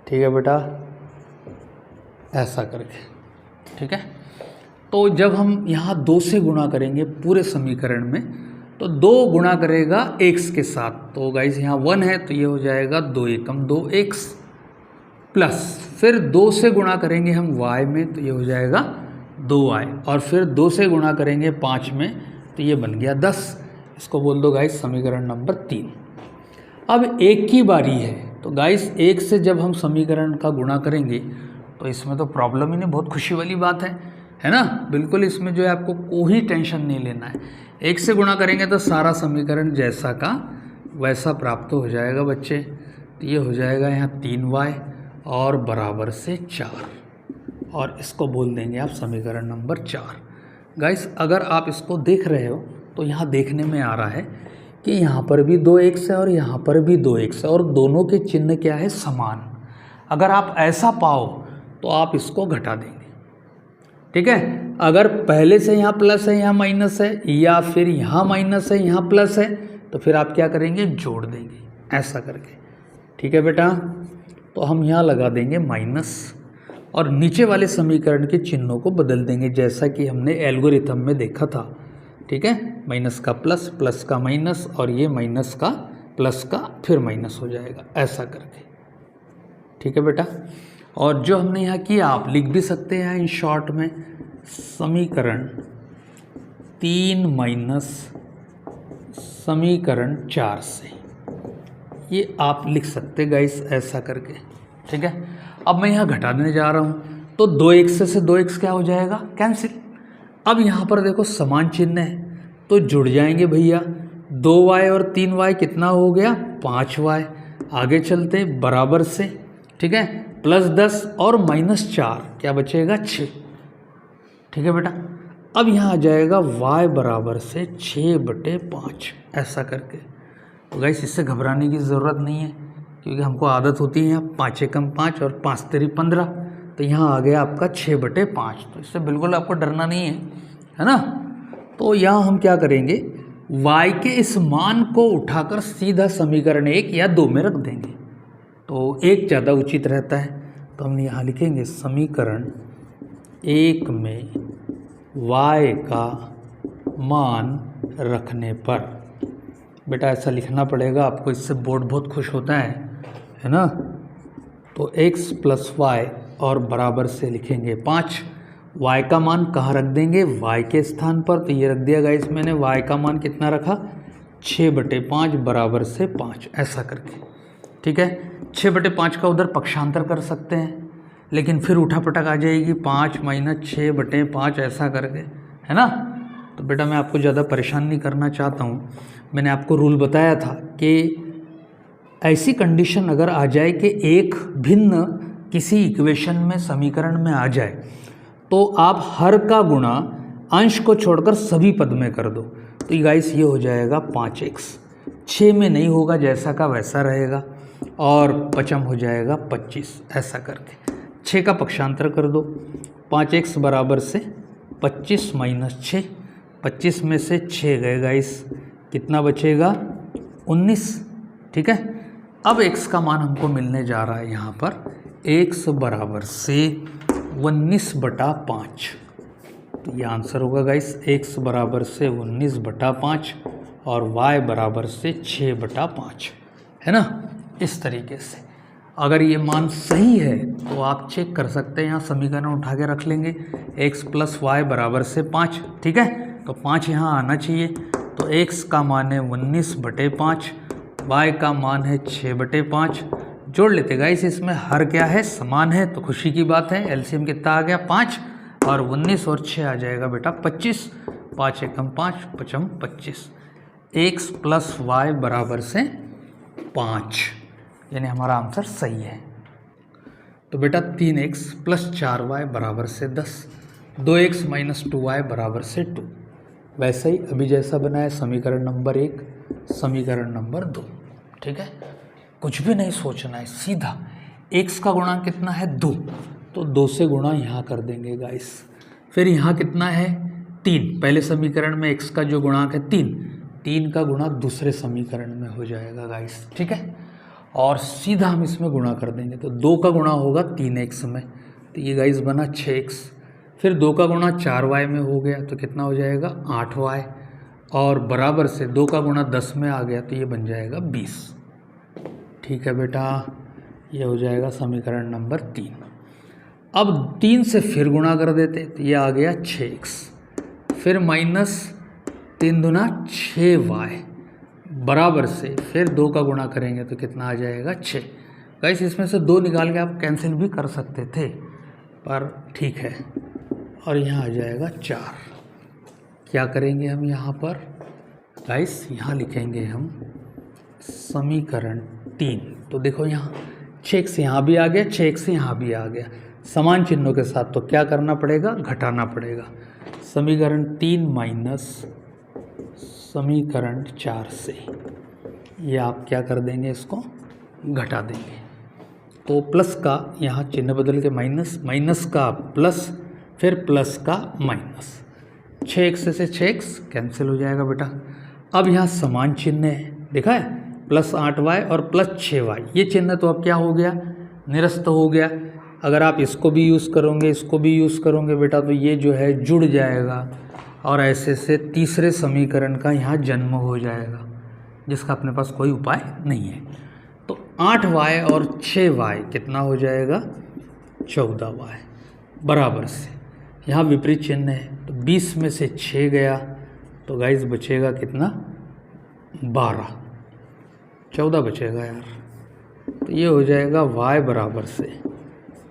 ठीक है बेटा, ऐसा करके। ठीक है, तो जब हम यहाँ 2 से गुणा करेंगे पूरे समीकरण में तो 2 गुणा करेगा x के साथ, तो गाइस यहाँ 1 है तो ये हो जाएगा 2 एकम 2x, प्लस फिर 2 से गुणा करेंगे हम y में तो ये हो जाएगा 2y, और फिर 2 से गुणा करेंगे 5 में तो ये बन गया 10। इसको बोल दो गाइस समीकरण नंबर 3। अब एक की बारी है, तो गाइस 1 से जब हम समीकरण का गुणा करेंगे तो इसमें तो प्रॉब्लम ही नहीं, बहुत खुशी वाली बात है ना। बिल्कुल इसमें जो है आपको कोई टेंशन नहीं लेना है। 1 से गुणा करेंगे तो सारा समीकरण जैसा का वैसा प्राप्त हो जाएगा बच्चे। तो ये हो जाएगा यहाँ 3y और बराबर से 4, और इसको बोल देंगे आप समीकरण नंबर 4। गाइस अगर आप इसको देख रहे हो तो यहाँ देखने में आ रहा है कि यहाँ पर भी 2x है और यहाँ पर भी 2x है, और दोनों के चिन्ह क्या है, समान। अगर आप ऐसा पाओ तो आप इसको घटा देंगे। ठीक है, अगर पहले से यहाँ प्लस है यहाँ माइनस है, या फिर यहाँ माइनस है यहाँ प्लस है, तो फिर आप क्या करेंगे, जोड़ देंगे ऐसा करके। ठीक है बेटा, तो हम यहाँ लगा देंगे माइनस और नीचे वाले समीकरण के चिन्हों को बदल देंगे जैसा कि हमने एल्गोरिथम में देखा था। ठीक है, माइनस का प्लस, प्लस का माइनस, और ये माइनस का प्लस का फिर माइनस हो जाएगा ऐसा करके। ठीक है बेटा, और जो हमने यहाँ किया आप लिख भी सकते हैं इन शॉर्ट में, समीकरण 3 माइनस समीकरण 4 से, ये आप लिख सकते गाइस ऐसा करके। ठीक है, अब मैं यहाँ घटा देने जा रहा हूँ तो 2x से 2x क्या हो जाएगा, कैंसिल। अब यहाँ पर देखो समान चिन्ह है तो जुड़ जाएंगे भैया। 2y और 3y कितना हो गया, 5y। आगे चलते बराबर से, ठीक है, प्लस 10 और माइनस 4 क्या बचेगा, 6। ठीक है बेटा, अब यहाँ आ जाएगा y बराबर से 6/5 ऐसा करके। तो गाइस इससे घबराने की ज़रूरत नहीं है क्योंकि हमको आदत होती है 5 एकम 5 और 5 तेरी 15, तो यहाँ आ गया आपका 6/5। तो इससे बिल्कुल आपको डरना नहीं है ना। तो यहाँ हम क्या करेंगे, y के इस मान को उठाकर सीधा समीकरण 1 या 2 में रख देंगे, तो 1 ज़्यादा उचित रहता है। तो हम यहाँ लिखेंगे समीकरण 1 में y का मान रखने पर। बेटा ऐसा लिखना पड़ेगा आपको, इससे बोर्ड बहुत खुश होता है ना। तो x प्लस y और बराबर से लिखेंगे 5। y का मान कहाँ रख देंगे, y के स्थान पर, तो ये रख दिया गाइस मैंने। y का मान कितना रखा, 6/5 बराबर से 5 ऐसा करके। ठीक है, 6/5 का उधर पक्षांतर कर सकते हैं, लेकिन फिर उठापटक आ जाएगी 5 - 6/5 ऐसा करके, है ना। तो बेटा मैं आपको ज़्यादा परेशान नहीं करना चाहता हूँ। मैंने आपको रूल बताया था कि ऐसी कंडीशन अगर आ जाए कि एक भिन्न किसी इक्वेशन में समीकरण में आ जाए तो आप हर का गुणा अंश को छोड़कर सभी पद में कर दो। तो ये गाइस ये हो जाएगा 5x, 6 में नहीं होगा, जैसा का वैसा रहेगा, और पचम हो जाएगा 25 ऐसा करके। 6 का पक्षांतर कर दो, 5x बराबर से 25 - 6, 25 में से 6 गए गाइस, कितना बचेगा 19। ठीक है, अब x का मान हमको मिलने जा रहा है यहाँ पर x बराबर से 19/5। तो ये आंसर होगा गाइस, x बराबर से 19/5 और y बराबर से 6/5, है ना। इस तरीके से अगर ये मान सही है तो आप चेक कर सकते हैं, यहाँ समीकरण उठा के रख लेंगे, x + y बराबर से 5। ठीक है, तो 5 यहाँ आना चाहिए। तो x का मान है 19/5, y का मान है 6/5। जोड़ लेते गाइस, इसमें हर क्या है, समान है, तो खुशी की बात है। एलसीएम कितना आ गया 5, और 19 और 6 आ जाएगा बेटा 25, 5 एकम 5, पचम 25। x + y बराबर से 5, यानी हमारा आंसर सही है। तो बेटा 3x + 4y बराबर से 10, 2x - 2y बराबर से 2। वैसे ही अभी जैसा बना है समीकरण नंबर 1, समीकरण नंबर 2। ठीक है, कुछ भी नहीं सोचना है, सीधा x का गुणांक कितना है 2, तो 2 से गुणा यहाँ कर देंगे गाइस। फिर यहाँ कितना है 3, पहले समीकरण में x का जो गुणांक है 3 का गुणा दूसरे समीकरण में हो जाएगा गाइस। ठीक है, और सीधा हम इसमें गुणा कर देंगे, तो 2 का गुणा होगा 3x में, तो ये गाइस बना 6x। फिर 2 का गुणा 4y में हो गया, तो कितना हो जाएगा 8y, और बराबर से 2 का गुणा 10 में आ गया, तो ये बन जाएगा 20। ठीक है बेटा, ये हो जाएगा समीकरण नंबर 3। अब 3 से फिर गुणा कर देते, तो ये आ गया 6x, फिर -3 दूना 6y बराबर से फिर 2 का गुणा करेंगे तो कितना आ जाएगा 6। गाइस इसमें से 2 निकाल के आप कैंसिल भी कर सकते थे, पर ठीक है, और यहाँ आ जाएगा 4। क्या करेंगे हम यहाँ पर गाइस, यहाँ लिखेंगे हम समीकरण 3। तो देखो यहाँ 6x यहाँ भी आ गया, 6x यहाँ भी आ गया, समान चिन्हों के साथ, तो क्या करना पड़ेगा, घटाना पड़ेगा। समीकरण 3 माइनस समीकरण 4 से ये आप क्या कर देंगे, इसको घटा देंगे। तो प्लस का यहाँ चिन्ह बदल के माइनस, माइनस का प्लस, फिर प्लस का माइनस, 6x से 6x कैंसिल हो जाएगा बेटा। अब यहाँ समान चिन्ह है, देखा है, +8y और +6y, ये चिन्ह तो अब क्या हो गया, निरस्त हो गया। अगर आप इसको भी यूज़ करोगे, इसको भी यूज़ करोगे बेटा, तो ये जो है जुड़ जाएगा, और ऐसे से तीसरे समीकरण का यहाँ जन्म हो जाएगा, जिसका अपने पास कोई उपाय नहीं है। तो 8y और 6y कितना हो जाएगा, 14y बराबर से, यहाँ विपरीत चिन्ह है, तो 20 में से 6 गया, तो गाइस बचेगा कितना, 12, 14 बचेगा यार। तो ये हो जाएगा y बराबर से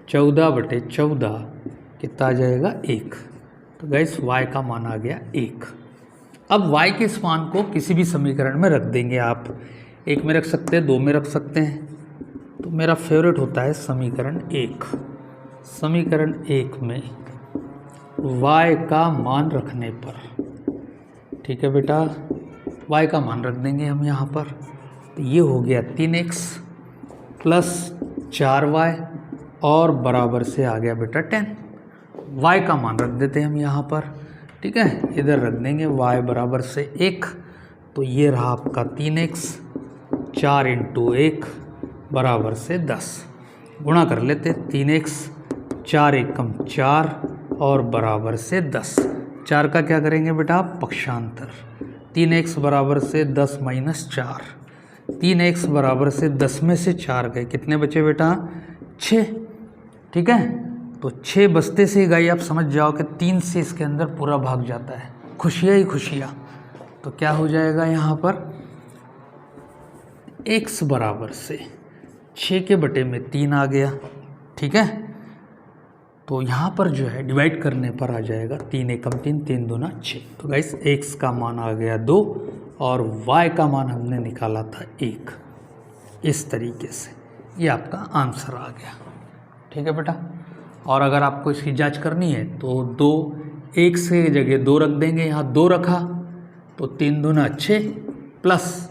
14/14 कितना आ जाएगा, 1। तो गाइस y का मान आ गया 1। अब y के इस मान को किसी भी समीकरण में रख देंगे आप, 1 में रख सकते हैं, 2 में रख सकते हैं। तो मेरा फेवरेट होता है समीकरण 1। समीकरण 1 में y का मान रखने पर, ठीक है बेटा, y का मान रख देंगे हम यहाँ पर। तो ये हो गया 3x + 4y और बराबर से आ गया बेटा 10। y का मान रख देते हैं हम यहाँ पर, ठीक है, इधर रख देंगे y बराबर से 1। तो ये रहा आपका 3x, 4 × 1 बराबर से 10। गुणा कर लेते, 3x, 4 एकम 4 और बराबर से 10। 4 का क्या करेंगे बेटा, पक्षांतर, 3x बराबर से 10 - 4, 3x बराबर से 10 में से 4 गए, कितने बचे बेटा, 6। ठीक है, तो 6 बचते से गई, आप समझ जाओ कि 3 से इसके अंदर पूरा भाग जाता है, खुशियाँ ही खुशियाँ। तो क्या हो जाएगा यहाँ पर, x बराबर से 6 के बटे में 3 आ गया, ठीक है, तो यहाँ पर जो है डिवाइड करने पर आ जाएगा 3 एकम 3, 3 दूना 6। तो गाइस x का मान आ गया 2 और y का मान हमने निकाला था 1। इस तरीके से ये आपका आंसर आ गया। ठीक है बेटा। और अगर आपको इसकी जांच करनी है तो 2 1 से जगह 2 रख देंगे, यहाँ 2 रखा तो 3 दूना 6 प्लस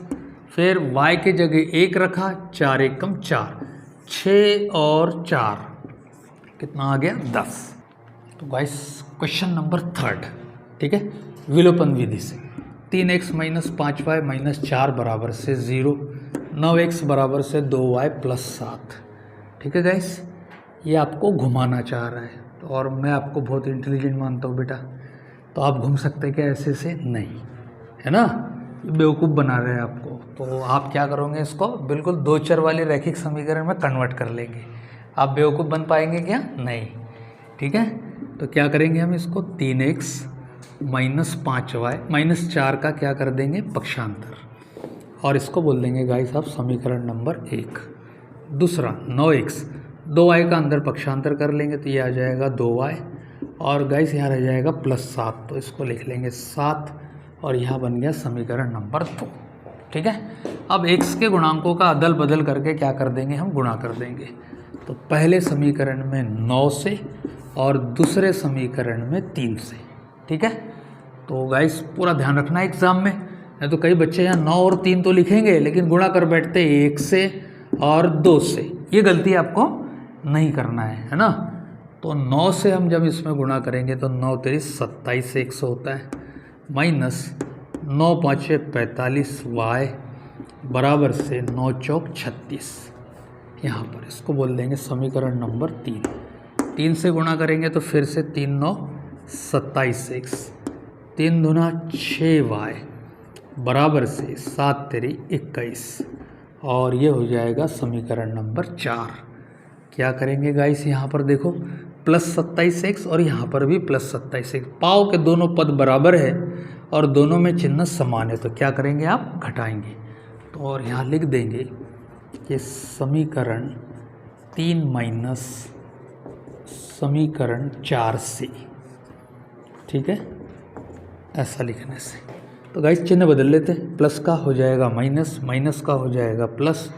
फिर y के जगह 1 रखा, 4 एकम 4, 6 और 4 कितना आ गया 10। तो गाइस क्वेश्चन नंबर 3, ठीक है, विलोपन विधि से 3x - 5y - 4 बराबर से 0, 9x बराबर से 2y + 7। ठीक है गाइस, ये आपको घुमाना चाह रहा है और मैं आपको बहुत इंटेलिजेंट मानता हूँ बेटा, तो आप घूम सकते क्या ऐसे से? नहीं, है ना, बेवकूफ़ बना रहे हैं आपको। तो आप क्या करोगे, इसको बिल्कुल 2 चर वाले रैखिक समीकरण में कन्वर्ट कर लेंगे। आप बेवकूफ़ बन पाएंगे क्या? नहीं। ठीक है, तो क्या करेंगे हम इसको 3x - 5y - 4 का क्या कर देंगे पक्षांतर, और इसको बोल देंगे गाइस आप समीकरण नंबर 1। दूसरा 9x 2y का अंदर पक्षांतर कर लेंगे तो ये आ जाएगा 2y, और गाइस यहाँ रह जाएगा +7, तो इसको लिख लेंगे 7 और यहाँ बन गया समीकरण नंबर 2। ठीक है, अब x के गुणांकों का अदल बदल करके क्या कर देंगे हम, गुणा कर देंगे। तो पहले समीकरण में 9 से और दूसरे समीकरण में 3 से। ठीक है, तो गाइस पूरा ध्यान रखना एग्जाम में, नहीं तो कई बच्चे यहाँ 9 और 3 तो लिखेंगे लेकिन गुणा कर बैठते 1 से और 2 से। ये गलती आपको नहीं करना है ना। तो 9 से हम जब इसमें गुणा करेंगे तो 9 तेरी 27 से 100 होता है, माइनस 9 5 45 y बराबर से 9 चौक 36। यहाँ पर इसको बोल देंगे समीकरण नंबर 3। 3 से गुणा करेंगे तो फिर से 3 9 27 x, 3 दूना 6y बराबर से 7 तेरी 21, और ये हो जाएगा समीकरण नंबर 4। क्या करेंगे गाइस, यहाँ पर देखो +27x और यहाँ पर भी +27x, पाव के दोनों पद बराबर है और दोनों में चिन्ह समान है, तो क्या करेंगे आप घटाएंगे। तो और यहाँ लिख देंगे कि समीकरण 3 माइनस समीकरण 4 से। ठीक है, ऐसा लिखने से तो गाइस चिन्ह बदल लेते हैं, प्लस का हो जाएगा माइनस, माइनस का हो जाएगा प्लस,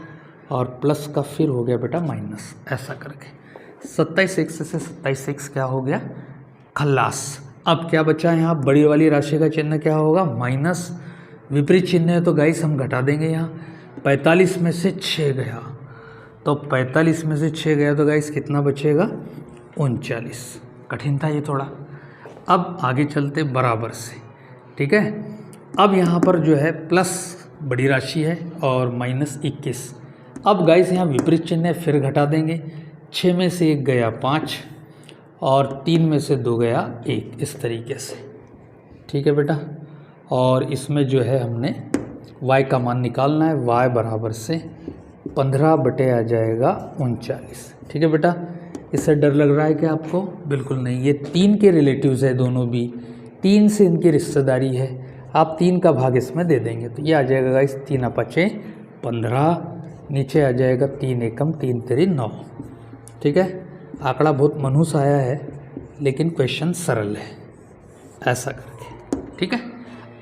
और प्लस का फिर हो गया बेटा माइनस। ऐसा करके 27x से 27x क्या हो गया, खल्लास। अब क्या बचा यहाँ, बड़ी वाली राशि का चिन्ह क्या होगा, माइनस, विपरीत चिन्ह है तो गाइस हम घटा देंगे। यहाँ 45 में से 6 गया, तो 45 में से 6 गया तो गाइस कितना बचेगा, 39। कठिन था ये थोड़ा। अब आगे चलते बराबर से। ठीक है, अब यहाँ पर जो है प्लस बड़ी राशि है और माइनस 21। अब गाइस यहाँ विपरीत चिन्ह है, फिर घटा देंगे। 6 में से 1 गया 5 और 3 में से 2 गया 1, इस तरीके से। ठीक है बेटा, और इसमें जो है हमने y का मान निकालना है, y बराबर से 15 बटे आ जाएगा 39। ठीक है बेटा, इससे डर लग रहा है क्या आपको? बिल्कुल नहीं, ये 3 के रिलेटिव्स है दोनों भी, 3 से इनकी रिश्तेदारी है। आप 3 का भाग इसमें दे देंगे तो ये आ जाएगा गाइस 3 5 15, नीचे आ जाएगा 3 एकम 3 तेरी 9। ठीक है, आंकड़ा बहुत मनहूस आया है लेकिन क्वेश्चन सरल है, ऐसा करके। ठीक है,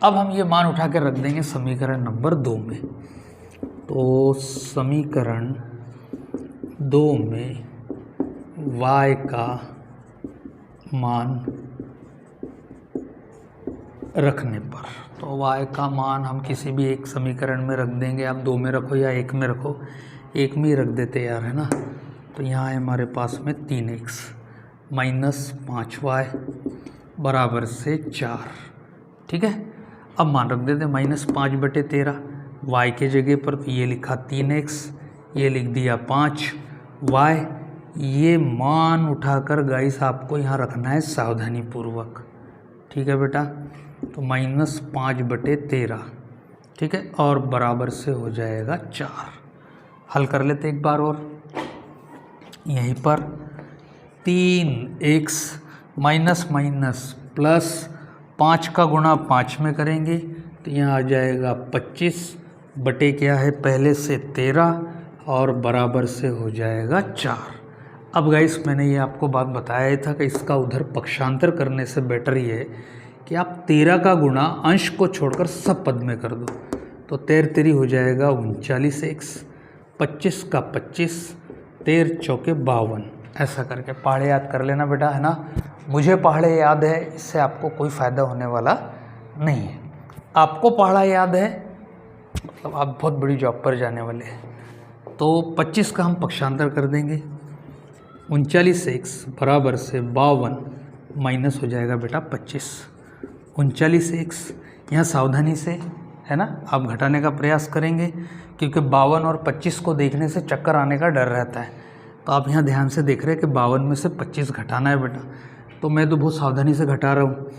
अब हम ये मान उठा के रख देंगे समीकरण नंबर 2 में। तो समीकरण 2 में y का मान रखने पर, तो y का मान हम किसी भी एक समीकरण में रख देंगे। आप 2 में रखो या 1 में रखो, 1 में ही रख देते यार, है ना। तो यहाँ है हमारे पास में 3x माइनस 5y बराबर से 4। ठीक है, अब मान रख देते -5 बटे 13, y के जगह पर तो ये लिखा 3x, ये लिख दिया 5y। ये मान उठाकर गाइस आपको यहाँ रखना है सावधानी पूर्वक। ठीक है बेटा, तो -5 बटे 13। ठीक है, और बराबर से हो जाएगा 4। हल कर लेते एक बार और। यहीं पर 3x माइनस माइनस प्लस 5 का गुणा 5 में करेंगे तो यहाँ आ जाएगा 25 बटे क्या है पहले से 13 और बराबर से हो जाएगा 4। अब गाइस मैंने ये आपको बात बताया था कि इसका उधर पक्षांतर करने से बेटर ये है कि आप 13 का गुणा अंश को छोड़कर सब पद में कर दो। तो 13 तेरी हो जाएगा 39x, 25 का 25, 13 चौके 52, ऐसा करके पहाड़े याद कर लेना बेटा, है ना। मुझे पहाड़े याद है, इससे आपको कोई फ़ायदा होने वाला नहीं है। आपको पहाड़ा याद है मतलब आप बहुत बड़ी जॉब पर जाने वाले हैं। तो 25 का हम पक्षांतर कर देंगे, 39x बराबर से 52 माइनस हो जाएगा बेटा 25। 39x यहाँ सावधानी से, है ना, आप घटाने का प्रयास करेंगे क्योंकि 52 और 25 को देखने से चक्कर आने का डर रहता है। तो आप यहाँ ध्यान से देख रहे हैं कि 52 में से 25 घटाना है बेटा। तो मैं तो बहुत सावधानी से घटा रहा हूँ।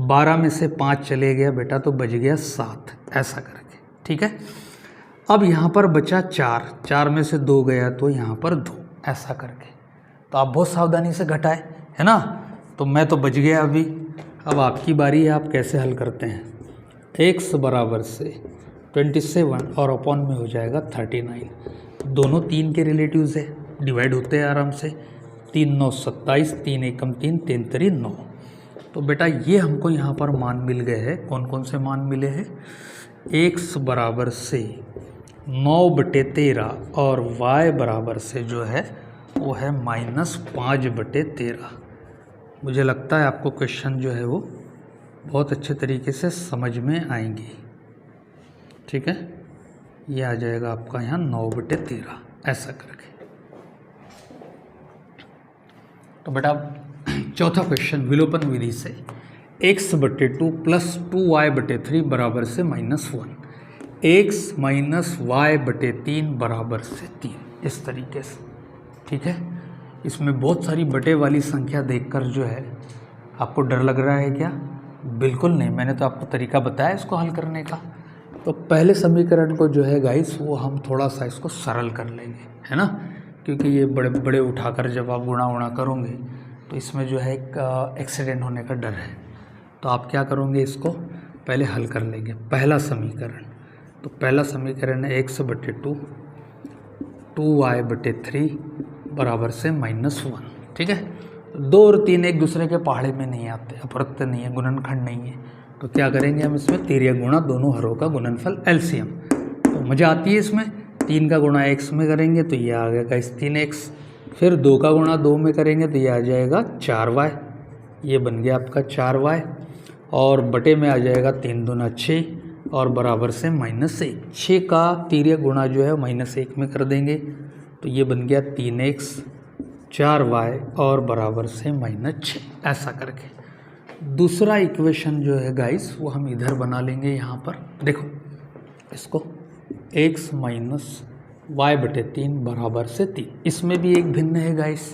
12 में से 5 चले गया बेटा तो बच गया 7, ऐसा करके, ठीक है। अब यहाँ पर बचा 4, 4 में से 2 गया तो यहाँ पर 2, ऐसा करके। तो आप बहुत सावधानी से घटाए, है ना। तो मैं तो बच गया अभी। अब आपकी बारी है, आप कैसे हल करते हैं। x बराबर से 27 और अपॉन में हो जाएगा 39। दोनों 3 के रिलेटिव्स है, डिवाइड होते हैं आराम से। 3 9 27, 3 एकम 3, 3 3 9। तो बेटा ये हमको यहाँ पर मान मिल गए हैं। कौन कौन से मान मिले हैं। x बराबर से 9/13 और y बराबर से जो है वो है -5/13। मुझे लगता है आपको क्वेश्चन जो है वो बहुत अच्छे तरीके से समझ में आएंगी, ठीक है। ये आ जाएगा आपका यहाँ 9/13, ऐसा करके। तो बेटा चौथा क्वेश्चन विलोपन विधि से x/2 + 2y/3 बराबर से -1, x - y/3 बराबर से 3, इस तरीके से, ठीक है। इसमें बहुत सारी बटे वाली संख्या देखकर जो है आपको डर लग रहा है क्या। बिल्कुल नहीं, मैंने तो आपको तरीका बताया इसको हल करने का। तो पहले समीकरण को जो है गाइस वो हम थोड़ा सा इसको सरल कर लेंगे, है ना, क्योंकि ये बड़े बड़े उठाकर जब आप गुणा उणा करोगे तो इसमें जो है एक एक्सीडेंट होने का डर है। तो आप क्या करोगे, इसको पहले हल कर लेंगे। पहला समीकरण, तो पहला समीकरण है x/2 2y/3 बराबर से -1, ठीक है। 2 और 3 एक दूसरे के पहाड़े में नहीं आते, अपवर्त्य नहीं है, गुणनखंड नहीं है। तो क्या करेंगे हम इसमें, तिर्यक गुणा दोनों हरों का गुणनफल एलसीएम। तो मज़ा आती है इसमें। 3 का गुणा x में करेंगे तो ये आ गया इस 3x, फिर 2 का गुणा 2 में करेंगे तो ये आ जाएगा 4y, ये बन गया आपका 4y, और बटे में आ जाएगा 3 दूना 6 और बराबर से -1। 6 का तिर्यक गुणा जो है -1 में कर देंगे तो ये बन गया 3x 4y और बराबर से -6, ऐसा करके। दूसरा इक्वेशन जो है गाइस वो हम इधर बना लेंगे। यहाँ पर देखो इसको, x - y/3 बराबर से 3। इसमें भी एक भिन्न है गाइस।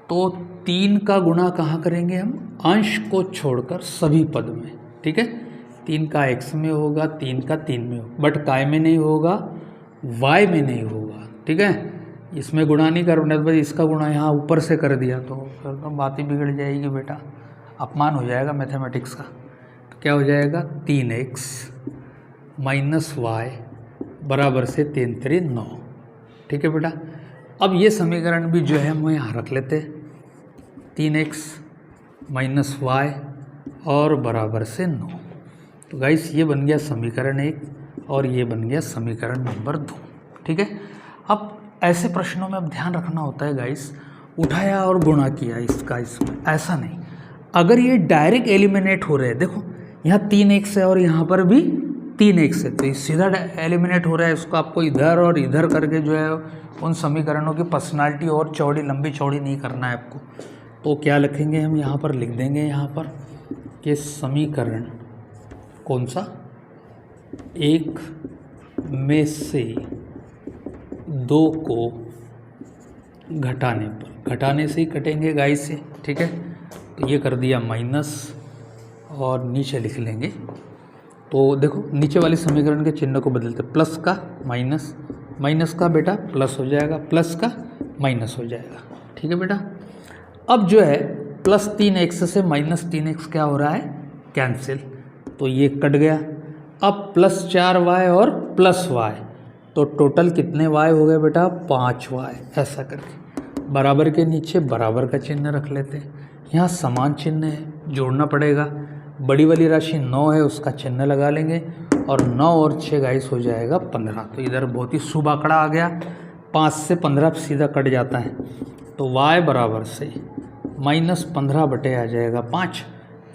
तो 3 का गुणा कहाँ करेंगे हम, अंश को छोड़कर सभी पद में, ठीक है। 3 का x में होगा, 3 का 3 में होगा, बट काय में नहीं होगा, y में नहीं होगा, ठीक है। इसमें गुणा नहीं करना, बस इसका गुणा यहाँ ऊपर से कर दिया तो फिर तो बात ही बिगड़ जाएगी बेटा, अपमान हो जाएगा मैथमेटिक्स का। तो क्या हो जाएगा, 3x - y बराबर से 3 3 9, ठीक है बेटा। अब ये समीकरण भी जो है हम यहाँ रख लेते हैं, 3x - y और बराबर से 9। तो गाइस ये बन गया समीकरण 1 और ये बन गया समीकरण नंबर 2, ठीक है। अब ऐसे प्रश्नों में अब ध्यान रखना होता है गाइस, उठाया और गुणा किया इसका इसमें, ऐसा नहीं। अगर ये डायरेक्ट एलिमिनेट हो रहे हैं, देखो यहाँ 3x है और यहाँ पर भी 3x है, तो ये सीधा एलिमिनेट हो रहा है। इसको आपको इधर और इधर करके जो है उन समीकरणों की पर्सनालिटी और चौड़ी लंबी चौड़ी नहीं करना है आपको। तो क्या लिखेंगे हम, यहाँ पर लिख देंगे यहाँ पर कि समीकरण कौन सा, 1 में से 2 को घटाने पर, घटाने से ही कटेंगे गाइस से, ठीक है। तो ये कर दिया माइनस और नीचे लिख लेंगे। तो देखो नीचे वाले समीकरण के चिन्ह को बदलते, प्लस का माइनस, माइनस का बेटा प्लस हो जाएगा, प्लस का माइनस हो जाएगा, ठीक है बेटा। अब जो है +3x से -3x क्या हो रहा है, कैंसिल, तो ये कट गया। अब +4y और +y, तो टोटल कितने y हो गए बेटा, 5y, ऐसा करके। बराबर के नीचे बराबर का चिन्ह रख लेते हैं। यहाँ समान चिन्ह है, जोड़ना पड़ेगा। बड़ी वाली राशि 9 है, उसका चिन्ह लगा लेंगे और 9 और 6 गाइस हो जाएगा 15। तो इधर बहुत ही शुभ आंकड़ा आ गया, 5 से 15 सीधा कट जाता है। तो y बराबर से -15 बटे आ जाएगा 5।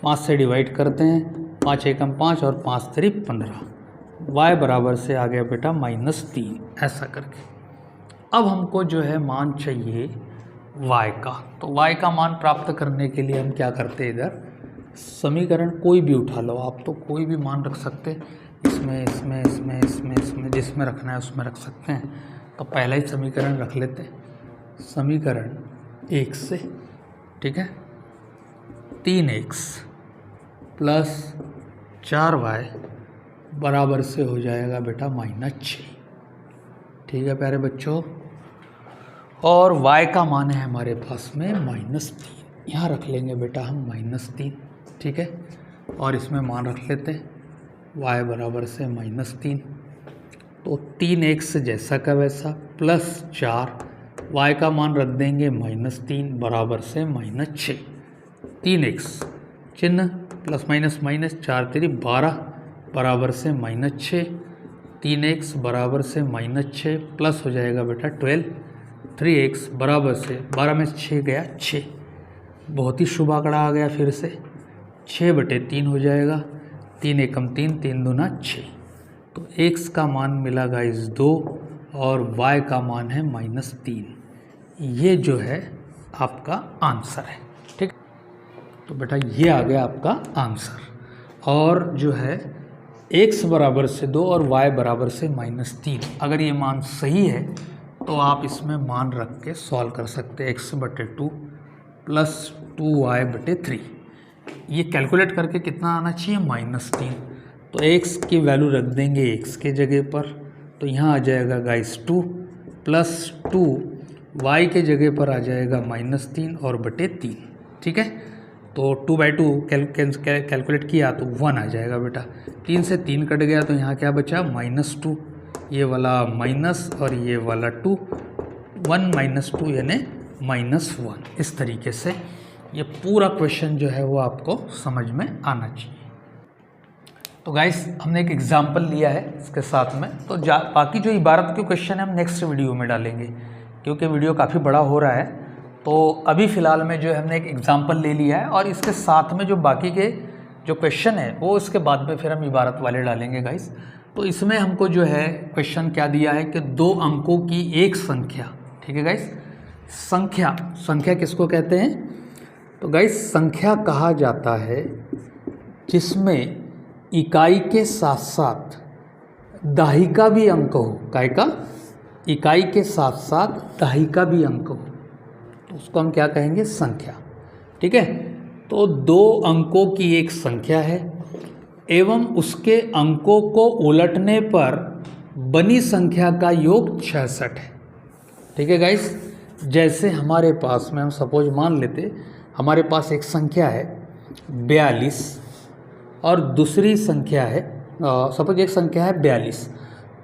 5 से डिवाइड करते हैं, 5 एकम 5 और 5 3 15। y बराबर से आ गया बेटा -3। ऐसा करके अब हमको जो है मान चाहिए y का। तो y का मान प्राप्त करने के लिए हम क्या करते हैं, इधर समीकरण कोई भी उठा लो आप, तो कोई भी मान रख सकते हैं, इसमें जिसमें रखना है उसमें रख सकते हैं। तो पहला ही समीकरण रख लेते हैं, समीकरण 1 से, ठीक है, 3x प्लस 4y बराबर से हो जाएगा बेटा -6। ठीक है प्यारे बच्चों, और y का मान है हमारे पास में -3। यहाँ रख लेंगे बेटा हम -3, ठीक है, और इसमें मान रख लेते हैं y बराबर से -3। तो 3x जैसा का वैसा प्लस 4, y का मान रख देंगे -3 बराबर से -6। 3x चिन्ह प्लस माइनस माइनस 4 3 12 बराबर से -6। 3x बराबर से -6 प्लस हो जाएगा बेटा 12। 3x बराबर से 12 में 6 गया 6, बहुत ही शुभ आंकड़ा आ गया फिर से, 6/3 हो जाएगा। 3 एकम 3, 3 दूना 6। तो x का मान मिला गाइस 2 और y का मान है -3। ये जो है आपका आंसर है, ठीक। तो बेटा ये आ गया आपका आंसर। और जो है x बराबर से 2 और y बराबर से -3, अगर ये मान सही है तो आप इसमें मान रख के सॉल्व कर सकते हैं। x/2 प्लस 2y/3, ये कैलकुलेट करके कितना आना चाहिए -3। तो x की वैल्यू रख देंगे x के जगह पर, तो यहाँ आ जाएगा गाइस 2 प्लस 2, y के जगह पर आ जाएगा -3 और /3, ठीक है। तो 2/2 कैलकुलेट किया तो 1 आ जाएगा बेटा। 3 से 3 कट गया तो यहाँ क्या बचा -2, ये वाला माइनस और ये वाला 2, 1 - 2 यानी -1। इस तरीके से ये पूरा क्वेश्चन जो है वो आपको समझ में आना चाहिए। तो गाइस हमने एक एग्जाम्पल लिया है इसके साथ में, तो बाकी जो इबारत के क्वेश्चन है हम नेक्स्ट वीडियो में डालेंगे, क्योंकि वीडियो काफ़ी बड़ा हो रहा है। तो अभी फ़िलहाल में जो है हमने एक एग्जाम्पल ले लिया है, और इसके साथ में जो बाकी के जो क्वेश्चन है वो उसके बाद में फिर हम इबारत वाले डालेंगे गाइस। तो इसमें हमको जो है क्वेश्चन क्या दिया है कि 2 अंकों की एक संख्या, ठीक है गाइस। संख्या किसको कहते हैं? तो गाइस संख्या कहा जाता है जिसमें इकाई के साथ साथ दाहिका भी अंक हो। काय का? इकाई के साथ साथ दाहिका भी अंक हो, तो उसको हम क्या कहेंगे? संख्या, ठीक है। तो 2 अंकों की एक संख्या है एवं उसके अंकों को उलटने पर बनी संख्या का योग 66 है, ठीक है गाइस। जैसे हमारे पास में हम सपोज मान लेते हमारे पास एक संख्या है 42 और दूसरी संख्या है सपोज एक संख्या है 42,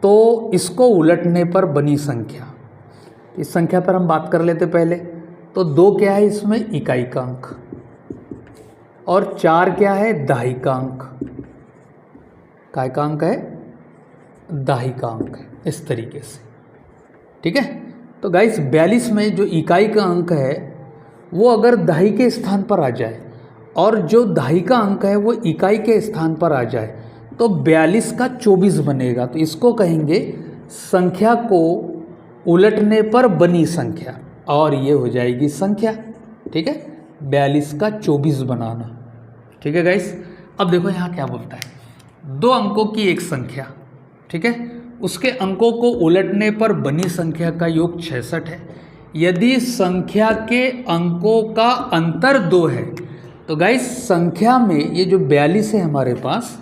तो इसको उलटने पर बनी संख्या, इस संख्या पर हम बात कर लेते पहले। तो 2 क्या है इसमें? इकाई का अंक, और 4 क्या है? दाहिका अंक। काय का अंक है? दाहिका अंक है, इस तरीके से, ठीक है। तो गाइस 42 में जो इकाई का अंक है वो अगर दाही के स्थान पर आ जाए और जो दाहिका अंक है वो इकाई के स्थान पर आ जाए तो 42 का 24 बनेगा। तो इसको कहेंगे संख्या को उलटने पर बनी संख्या, और ये हो जाएगी संख्या, ठीक है। 42 का 24 बनाना, ठीक है गाइस। अब देखो यहाँ क्या बोलता है, 2 अंकों की एक संख्या, ठीक है, उसके अंकों को उलटने पर बनी संख्या का योग 66 है। यदि संख्या के अंकों का अंतर 2 है, तो गाइस संख्या में ये जो 42 है हमारे पास,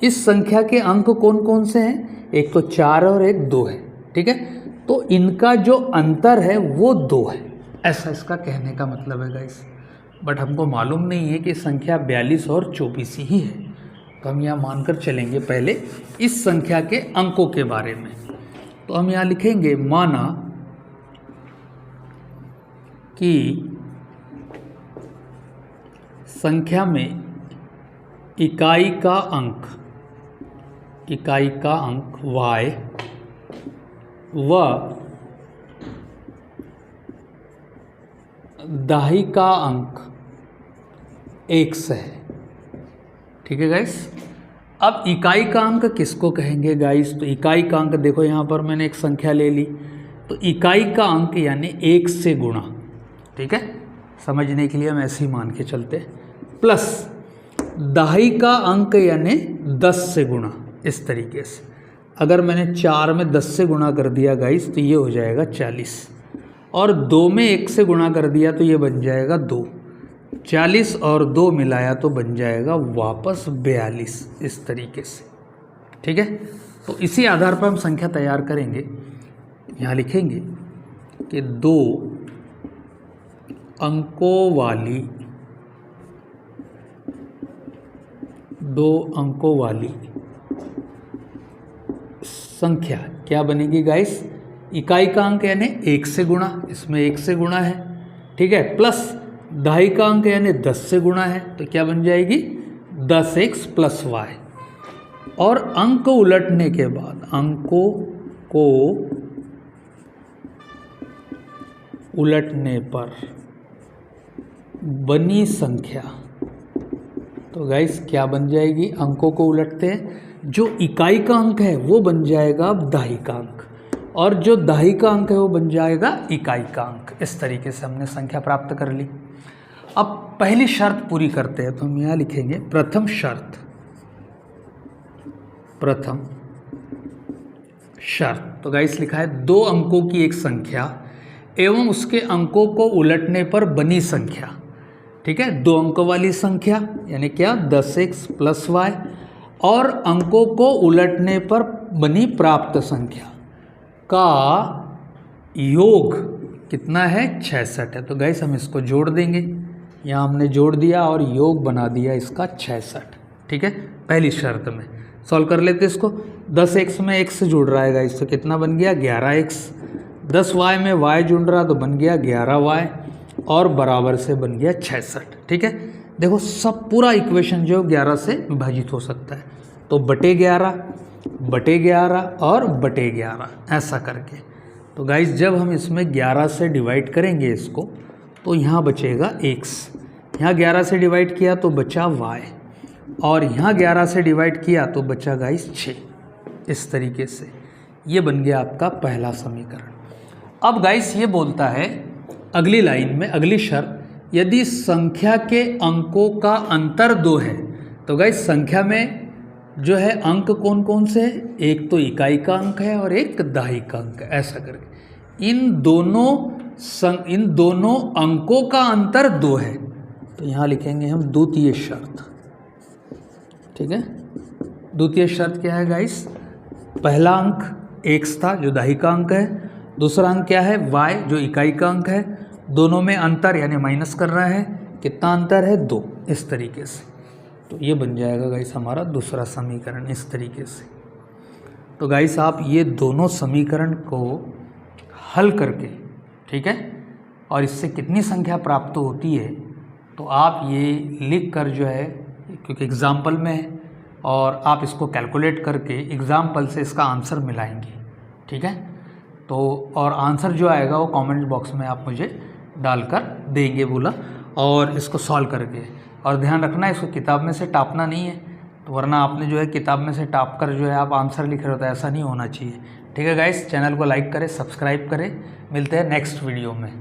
इस संख्या के अंक कौन कौन से हैं? एक तो 4 और एक 2 है, ठीक है। तो इनका जो अंतर है वो 2 है, ऐसा इसका कहने का मतलब है गाइस। बट हमको मालूम नहीं है कि संख्या 42 और 24 ही है, तो हम यहाँ मानकर चलेंगे पहले इस संख्या के अंकों के बारे में। तो हम यहाँ लिखेंगे माना कि संख्या में इकाई का अंक y व दहाई का अंक x है। ठीक है गाइस। अब इकाई का अंक किसको कहेंगे गाइस? तो इकाई का अंक देखो, यहाँ पर मैंने एक संख्या ले ली, तो इकाई का अंक यानी 1 से गुणा। ठीक है, समझने के लिए हम ऐसे ही मान के चलते, प्लस दहाई का अंक यानी 10 से गुणा। इस तरीके से अगर मैंने 4 में 10 से गुणा कर दिया गाइस तो ये हो जाएगा 40, और 2 में 1 से गुणा कर दिया तो ये बन जाएगा 2। 40 और 2 मिलाया तो बन जाएगा वापस 42। इस तरीके से। ठीक है, तो इसी आधार पर हम संख्या तैयार करेंगे। यहाँ लिखेंगे कि 2 अंकों वाली संख्या क्या बनेगी गाइस? इकाई का अंक यानी 1 से गुणा, इसमें 1 से गुणा है। ठीक है, प्लस दहाई का अंक यानी 10 से गुणा है, तो क्या बन जाएगी 10x प्लस y। और अंक उलटने के बाद, अंकों को उलटने पर बनी संख्या, तो गाइस क्या बन जाएगी? अंकों को उलटते हैं, जो इकाई का अंक है वो बन जाएगा दहाई का अंक, और जो दहाई का अंक है वो बन जाएगा इकाई का अंक। इस तरीके से हमने संख्या प्राप्त कर ली। अब पहली शर्त पूरी करते हैं, तो हम यहाँ लिखेंगे प्रथम शर्त। तो गाइस लिखा है 2 अंकों की एक संख्या एवं उसके अंकों को उलटने पर बनी संख्या। ठीक है, 2 अंकों वाली संख्या यानी क्या? 10x प्लस y, और अंकों को उलटने पर बनी प्राप्त संख्या का योग कितना है? 66 है। तो गाइस हम इसको जोड़ देंगे, यहाँ हमने जोड़ दिया और योग बना दिया इसका 66। ठीक है, पहली शर्त में सॉल्व कर लेते इसको। 10x में x जुड़ रहा है गाइस, तो कितना बन गया? 11x। 10y में y जुड़ रहा तो बन गया 11y, और बराबर से बन गया 66। ठीक है, देखो सब पूरा इक्वेशन जो 11 से विभाजित हो सकता है, तो बटे 11 और बटे 11 ऐसा करके। तो गाइस जब हम इसमें 11 से डिवाइड करेंगे इसको, तो यहाँ बचेगा x, यहाँ 11 से डिवाइड किया तो बचा y, और यहाँ 11 से डिवाइड किया तो बचा गाइस 6। इस तरीके से ये बन गया आपका पहला समीकरण। अब गाइस ये बोलता है अगली लाइन में, अगली शर्त, यदि संख्या के अंकों का अंतर 2 है, तो गाइस संख्या में जो है अंक कौन कौन से है? एक तो इकाई का अंक है और एक दहाई का अंक है। ऐसा करके इन दोनों अंकों का अंतर 2 है, तो यहाँ लिखेंगे हम द्वितीय शर्त। ठीक है, द्वितीय शर्त क्या है गाइस? पहला अंक x था जो दहाई का अंक है, दूसरा अंक क्या है? y जो इकाई का अंक है, दोनों में अंतर यानी माइनस कर रहा है। कितना अंतर है? 2। इस तरीके से तो ये बन जाएगा गाइस हमारा दूसरा समीकरण। इस तरीके से तो गाइस आप ये दोनों समीकरण को हल करके, ठीक है, और इससे कितनी संख्या प्राप्त होती है तो आप ये लिख कर जो है, क्योंकि एग्जाम्पल में है और आप इसको कैलकुलेट करके एग्जाम्पल से इसका आंसर मिलाएंगे। ठीक है, तो और आंसर जो आएगा वो कमेंट बॉक्स में आप मुझे डालकर देंगे बोला, और इसको सॉल्व करके। और ध्यान रखना इसको किताब में से टापना नहीं है, तो वरना आपने जो है किताब में से टाप कर जो है आप आंसर लिख रहे हो, तो ऐसा नहीं होना चाहिए। ठीक है गाइस, चैनल को लाइक करें, सब्सक्राइब करें, मिलते हैं नेक्स्ट वीडियो में।